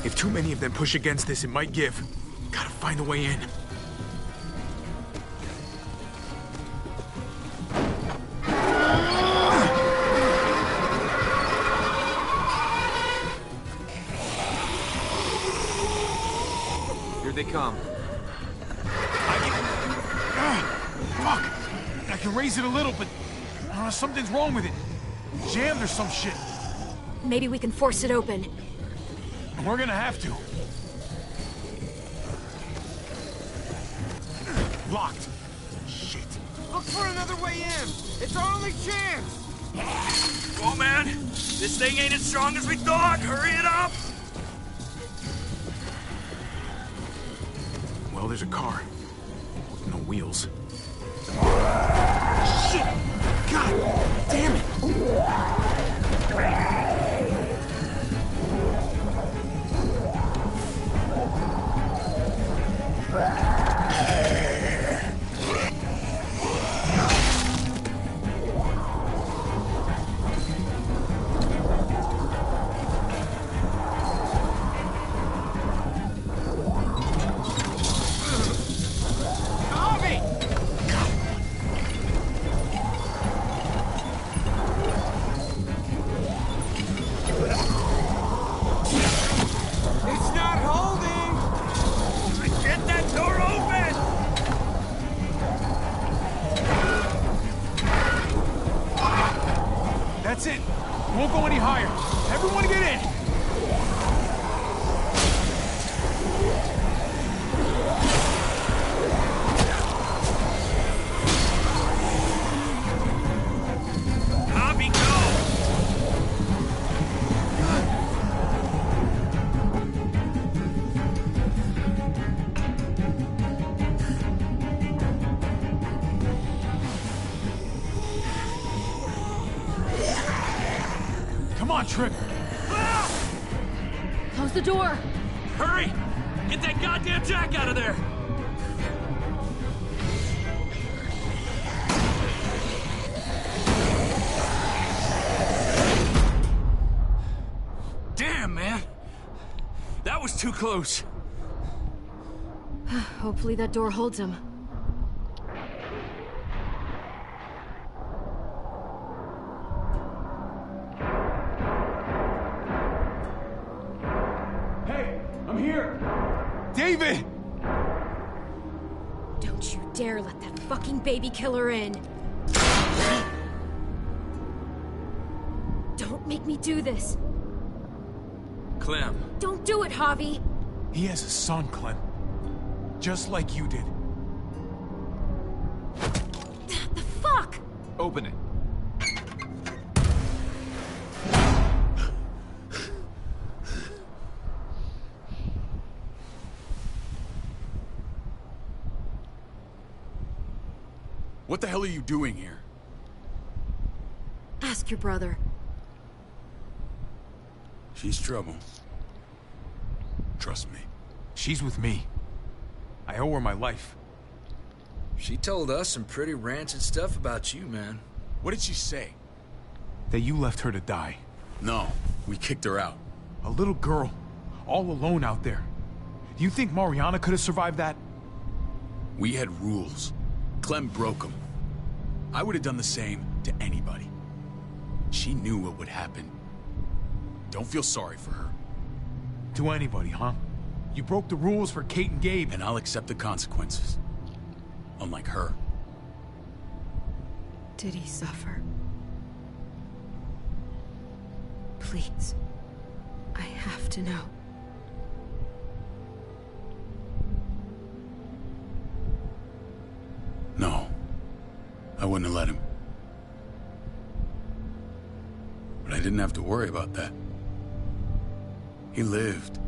If too many of them push against this, it might give. Gotta find a way in. Here they come. Fuck! I can raise it a little, but something's wrong with it. Jammed or some shit. Maybe we can force it open. We're gonna have to. Locked. Shit. Look for another way in. It's our only chance. Come on, man. This thing ain't as strong as we thought. Hurry it up. Well, there's a car. With no wheels. Shit! God damn it! That's it. Won't go any higher. Everyone get in. Copy, go. Come on, Tripp. Close the door. Hurry! Get that goddamn jack out of there! Damn, man! That was too close. Hopefully that door holds him. Hey, I'm here. David! Don't you dare let that fucking baby killer in. Don't make me do this. Clem. Don't do it, Javi. He has a son, Clem. Just like you did. The fuck? Open it. What the hell are you doing here? Ask your brother. She's trouble. Trust me. She's with me. I owe her my life. She told us some pretty rancid stuff about you, man. What did she say? That you left her to die. No, we kicked her out. A little girl, all alone out there. Do you think Mariana could have survived that? We had rules. Clem broke them. I would have done the same to anybody. She knew what would happen. Don't feel sorry for her. To anybody, huh? You broke the rules for Kate and Gabe. And I'll accept the consequences. Unlike her. Did he suffer? Please. I have to know. No. I wouldn't have let him. But I didn't have to worry about that. He lived,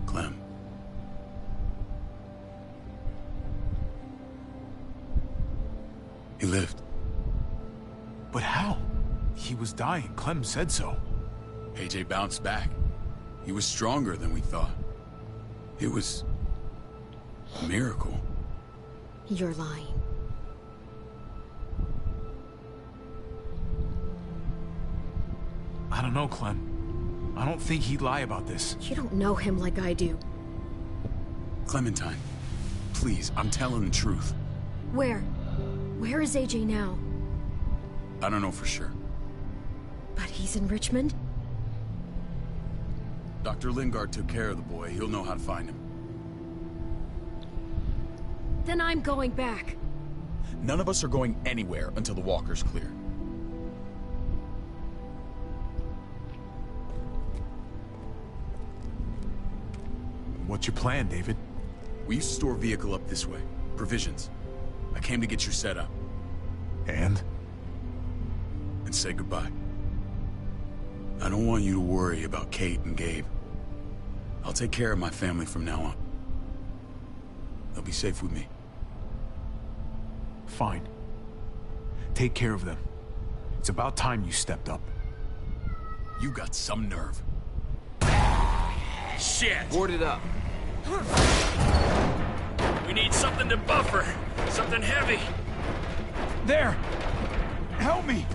Clem. He lived. But how? He was dying. Clem said so. AJ bounced back. He was stronger than we thought. It was a miracle. You're lying. I don't know, Clem. I don't think he'd lie about this. You don't know him like I do. Clementine, please, I'm telling the truth. Where? Where is AJ now? I don't know for sure. But he's in Richmond? Dr. Lingard took care of the boy. He'll know how to find him. Then I'm going back. None of us are going anywhere until the walker's clear. What's your plan, David? We used to store a vehicle up this way. Provisions. I came to get you set up. And? And say goodbye. I don't want you to worry about Kate and Gabe. I'll take care of my family from now on. They'll be safe with me. Fine. Take care of them. It's about time you stepped up. You got some nerve. Shit! Board it up. We need something to buffer. Something heavy. There! Help me!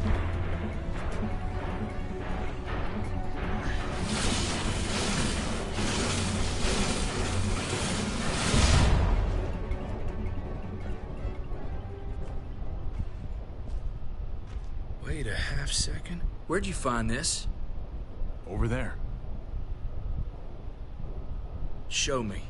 Wait a half second. Where'd you find this? Over there. Show me.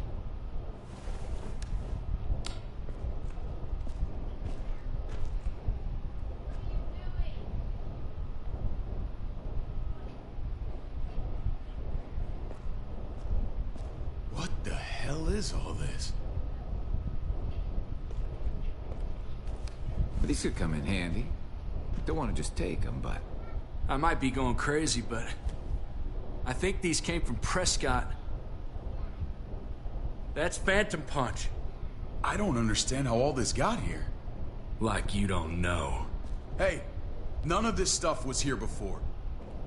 What the hell is all this? These could come in handy. Don't want to just take them, but... I might be going crazy, but... I think these came from Prescott. That's Phantom Punch. I don't understand how all this got here. Like you don't know. Hey, none of this stuff was here before.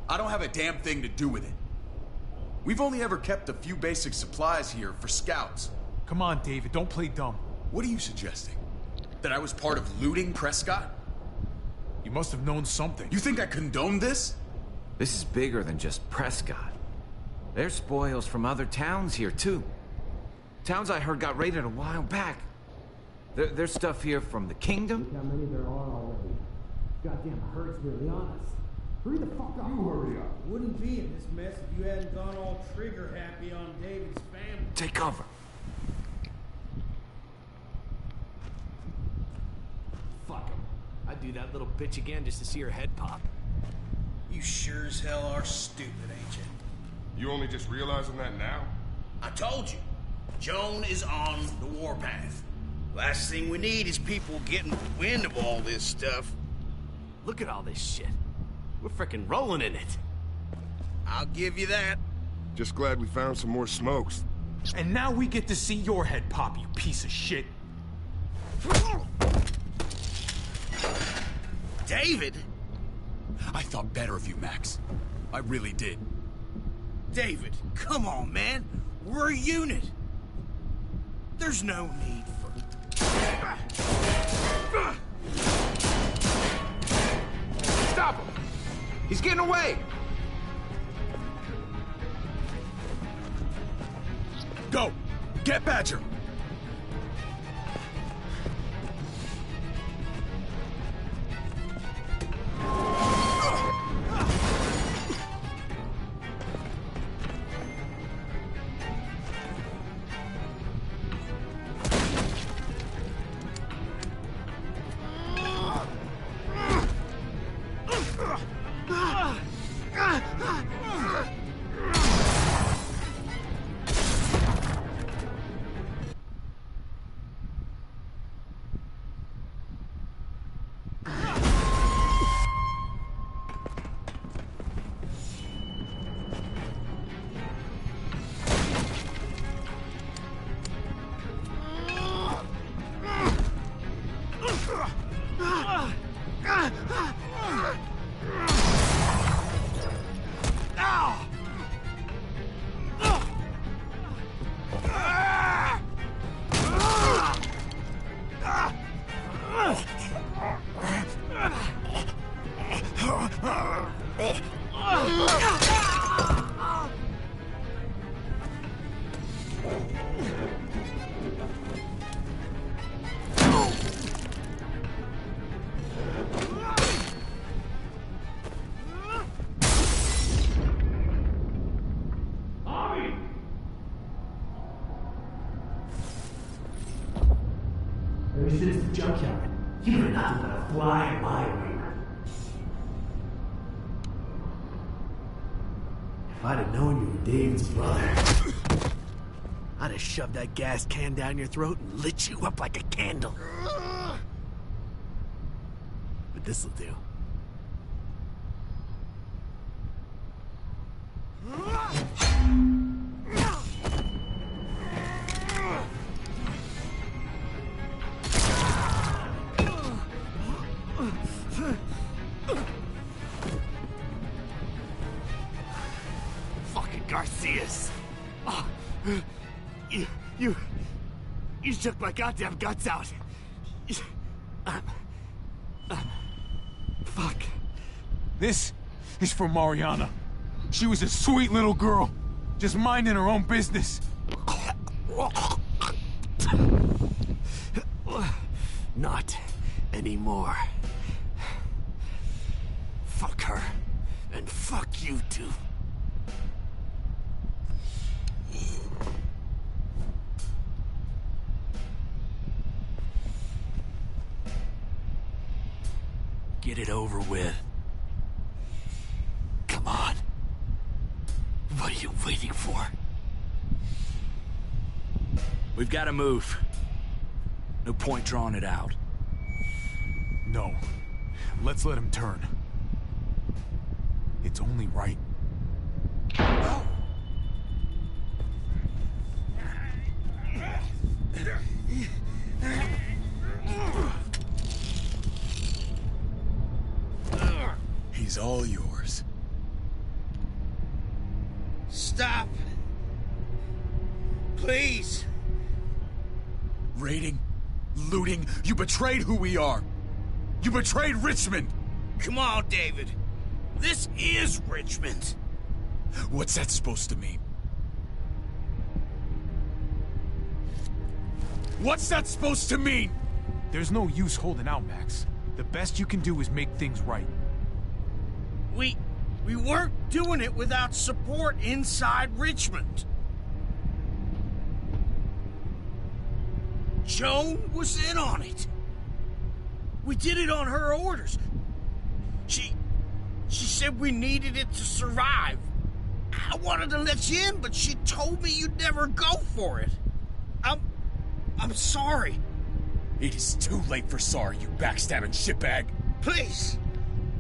I don't have a damn thing to do with it. We've only ever kept a few basic supplies here for scouts. Come on, David, don't play dumb. What are you suggesting? That I was part of looting Prescott? You must have known something. You think I condoned this? This is bigger than just Prescott. There's spoils from other towns here, too. Towns I heard got raided a while back. There's stuff here from the Kingdom. Look how many there are already. Goddamn hurts really on us. Hurry the fuck up. You hurry up. Wouldn't be in this mess if you hadn't gone all trigger happy on David's family. Take cover. Fuck him. I'd do that little bitch again just to see her head pop. You sure as hell are stupid, ain't you? You only just realizing that now? I told you. Joan is on the warpath. Last thing we need is people getting wind of all this stuff. Look at all this shit. We're frickin' rolling in it. I'll give you that. Just glad we found some more smokes. And now we get to see your head pop, you piece of shit. David? I thought better of you, Max. I really did. David, come on, man. We're a unit. There's no need for... Stop him! He's getting away! Go! Get Badger! Ever since the junkyard, you were nothing but a fly in my wing. If I'd have known you were David's brother, I'd have shoved that gas can down your throat and lit you up like a candle. But this'll do. Fucking Garcias. Oh, you took my goddamn guts out. Fuck. This is for Mariana. She was a sweet little girl, just minding her own business. Not anymore. Fuck her. And fuck you too. Get it over with. Come on. What are you waiting for? We've got to move. No point drawing it out. No. Let's let him turn. It's only right. He's all yours. Stop. Please. Raiding, looting, you betrayed who we are. You betrayed Richmond. Come on, David. This is Richmond. What's that supposed to mean? What's that supposed to mean? There's no use holding out, Max. The best you can do is make things right. We weren't doing it without support inside Richmond. Joan was in on it. We did it on her orders. She said we needed it to survive. I wanted to let you in, but she told me you'd never go for it. I'm sorry. It is too late for sorry, you backstabbing shitbag. Please,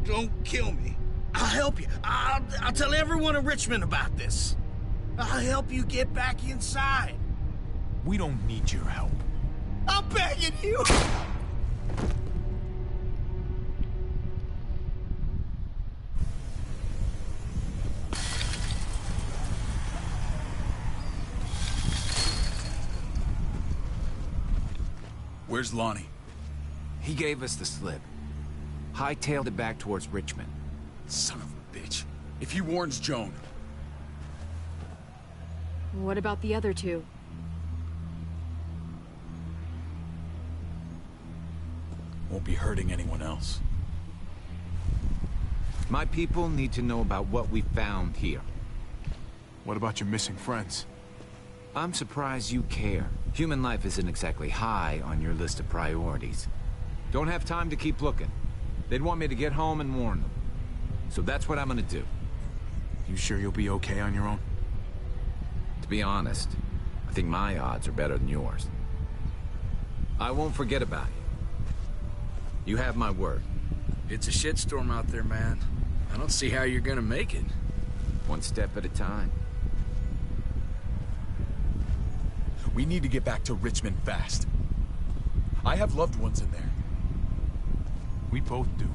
don't kill me. I'll help you. I'll tell everyone in Richmond about this. I'll help you get back inside. We don't need your help. I'm begging you. Where's Lonnie? He gave us the slip. Hightailed it back towards Richmond. Son of a bitch. If he warns Joan... What about the other two? won't be hurting anyone else. My people need to know about what we found here. What about your missing friends? I'm surprised you care. Human life isn't exactly high on your list of priorities. Don't have time to keep looking. They'd want me to get home and warn them. So that's what I'm gonna do. You sure you'll be okay on your own? To be honest, I think my odds are better than yours. I won't forget about you. You have my word. It's a shitstorm out there, man. I don't see how you're gonna make it. One step at a time. We need to get back to Richmond fast. I have loved ones in there. We both do.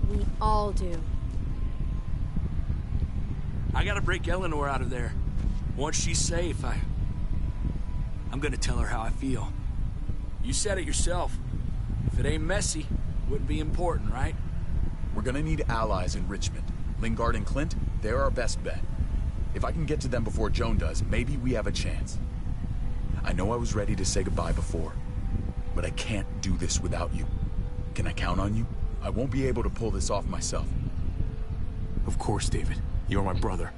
We all do. I gotta break Eleanor out of there. Once she's safe, I'm gonna tell her how I feel. You said it yourself. If it ain't messy, it wouldn't be important, right? We're gonna need allies in Richmond. Lingard and Clint, they're our best bet. If I can get to them before Joan does, maybe we have a chance. I know I was ready to say goodbye before, but I can't do this without you. Can I count on you? I won't be able to pull this off myself. Of course, David. You're my brother.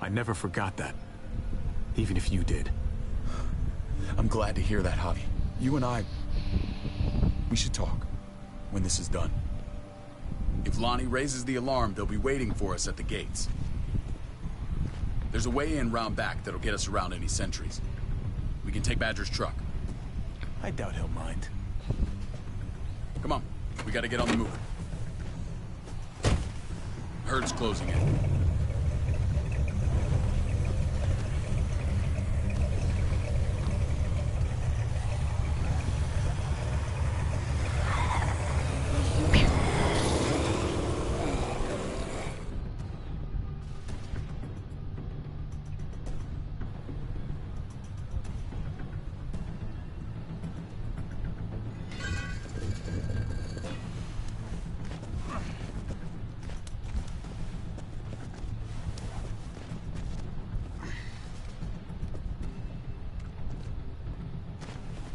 I never forgot that. Even if you did. I'm glad to hear that, Javi. You and I... we should talk. When this is done. If Lonnie raises the alarm, they'll be waiting for us at the gates. There's a way in round back that'll get us around any sentries. We can take Badger's truck. I doubt he'll mind. Come on, we gotta get on the move. Herd's closing in.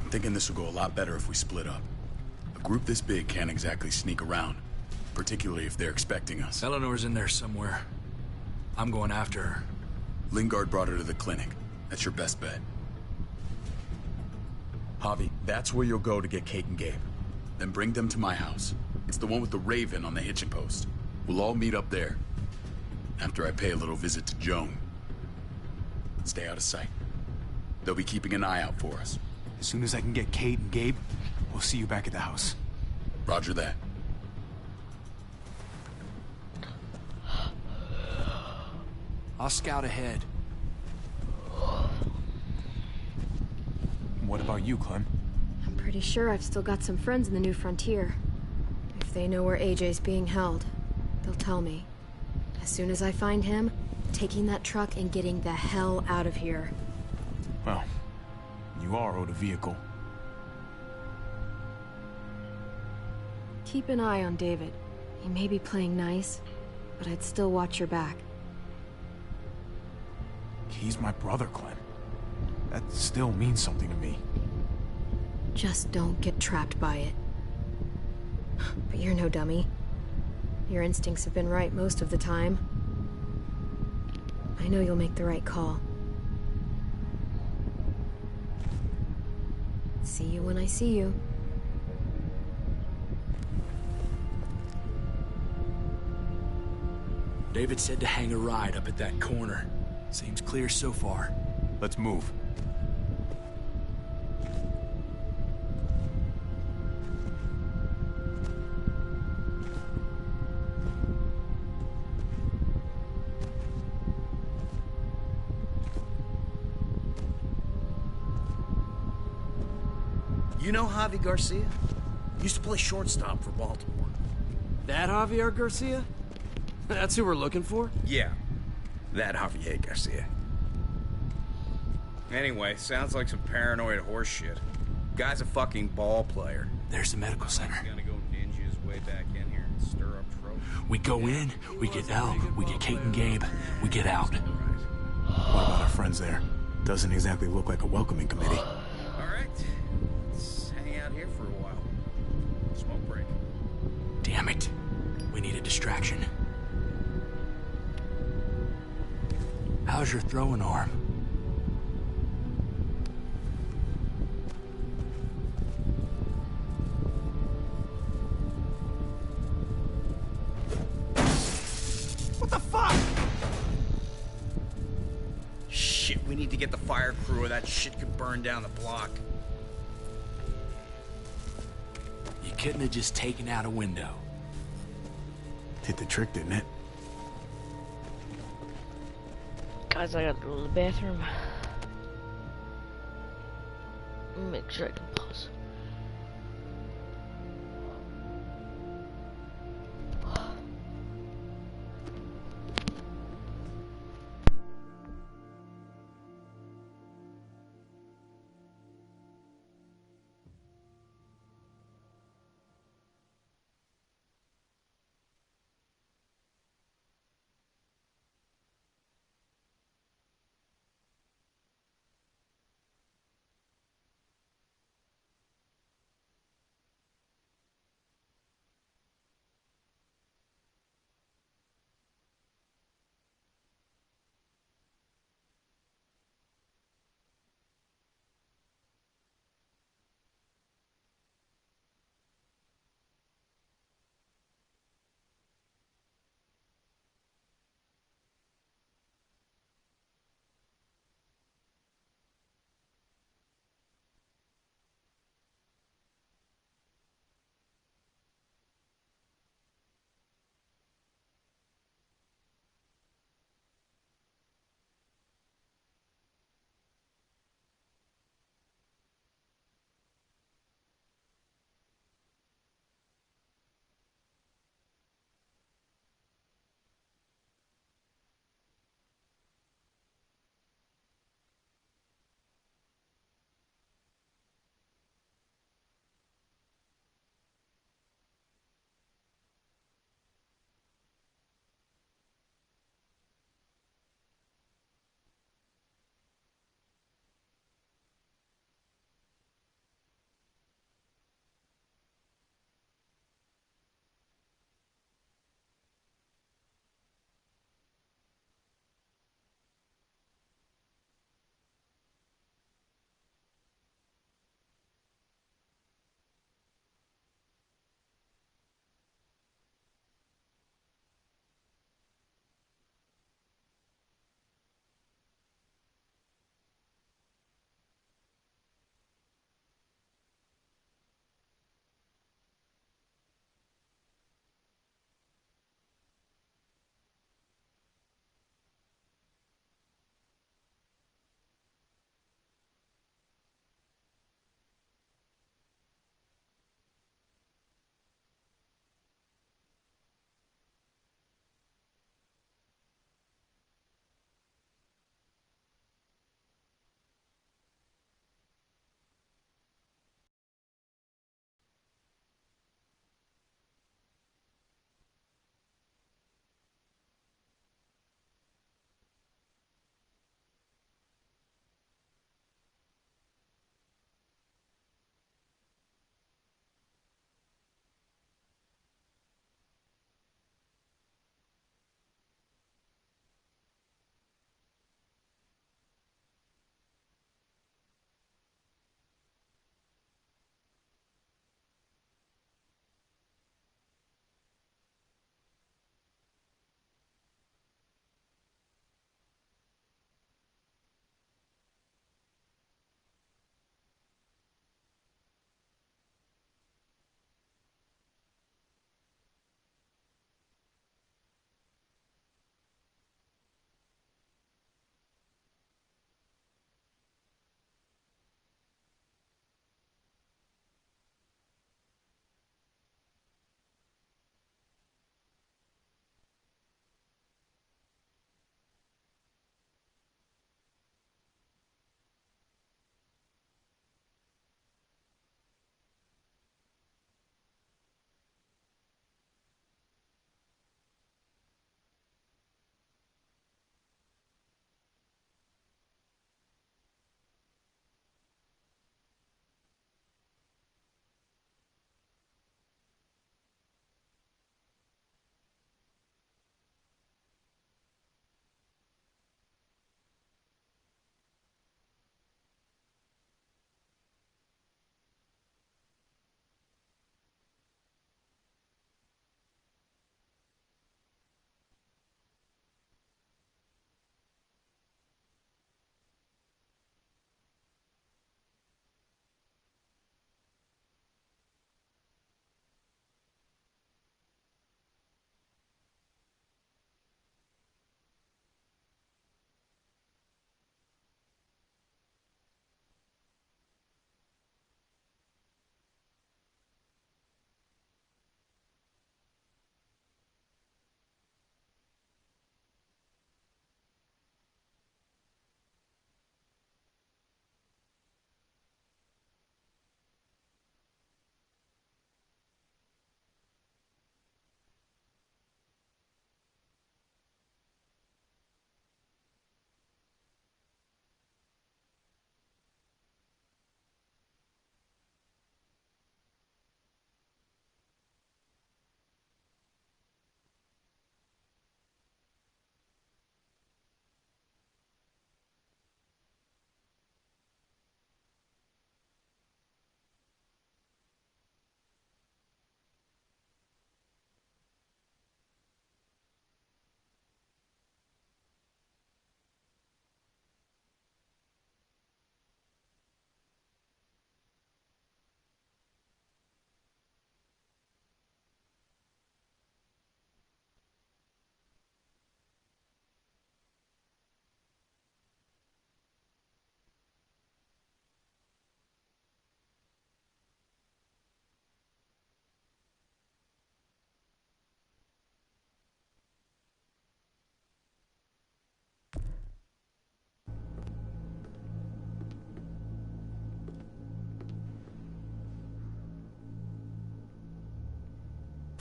Thinking this will go a lot better if we split up. A group this big can't exactly sneak around, particularly if they're expecting us. Eleanor's in there somewhere. I'm going after her. Lingard brought her to the clinic. That's your best bet. Javi, that's where you'll go to get Kate and Gabe. Then bring them to my house. It's the one with the Raven on the hitching post. We'll all meet up there. After I pay a little visit to Joan. Stay out of sight. They'll be keeping an eye out for us. As soon as I can get Kate and Gabe, we'll see you back at the house. Roger that. I'll scout ahead. What about you, Clem? I'm pretty sure I've still got some friends in the New Frontier. If they know where AJ's being held, they'll tell me. As soon as I find him, taking that truck and getting the hell out of here. Well, you are owed a vehicle. Keep an eye on David. He may be playing nice, but I'd still watch your back. He's my brother, Clem. That still means something to me. Just don't get trapped by it. But you're no dummy. Your instincts have been right most of the time. I know you'll make the right call. See you when I see you. David said to hang a ride up at that corner. Seems clear so far. Let's move. You know Javi Garcia? Used to play shortstop for Baltimore. That Javier Garcia? That's who we're looking for? Yeah, that Javier Garcia. Anyway, sounds like some paranoid horse shit. Guy's a fucking ball player. There's the medical center. He's gonna go ninja his way back in here and stir up trouble. We go in, we get Elle, we get Kate and Gabe, we get out. What about our friends there? Doesn't exactly look like a welcoming committee. All right, let's hang out here for a while. Damn it. We need a distraction. How's your throwing arm? What the fuck? Shit, we need to get the fire crew or that shit could burn down the block. You couldn't have just taken out a window. Hit the trick, didn't it? Guys, I gotta go to the bathroom. Make sure I can pause.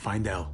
Find Elle.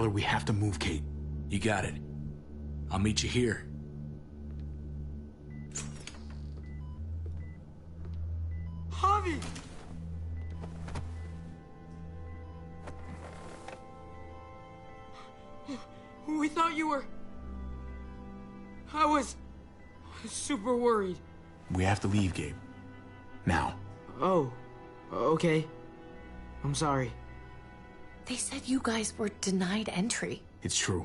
Tell her we have to move, Kate. You got it. I'll meet you here. Javi! We thought you were... I was super worried. We have to leave, Gabe. Now. Oh, okay. I'm sorry. They said you guys were denied entry. It's true.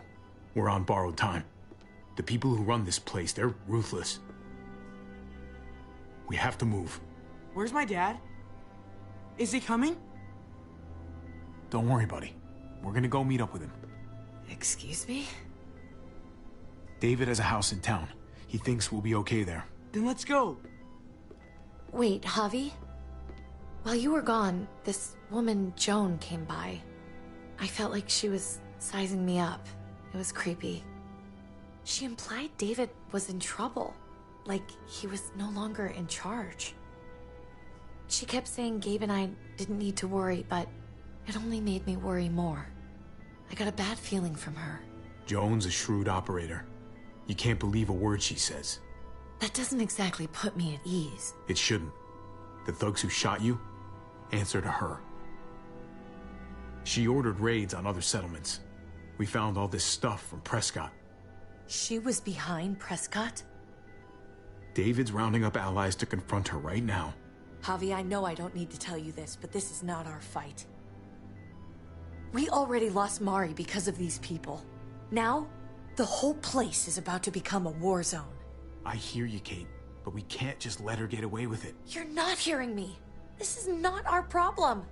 We're on borrowed time. The people who run this place, they're ruthless. We have to move. Where's my dad? Is he coming? Don't worry, buddy. We're gonna go meet up with him. Excuse me? David has a house in town. He thinks we'll be okay there. Then let's go. Wait, Javi? While you were gone, this woman, Joan, came by. I felt like she was sizing me up. It was creepy. She implied David was in trouble. Like he was no longer in charge. She kept saying Gabe and I didn't need to worry, but it only made me worry more. I got a bad feeling from her. Joan's a shrewd operator. You can't believe a word she says. That doesn't exactly put me at ease. It shouldn't. The thugs who shot you answer to her. She ordered raids on other settlements. We found all this stuff from Prescott. She was behind Prescott? David's rounding up allies to confront her right now. Javi, I know I don't need to tell you this, but this is not our fight. We already lost Mari because of these people. Now, the whole place is about to become a war zone. I hear you, Kate, but we can't just let her get away with it. You're not hearing me. This is not our problem.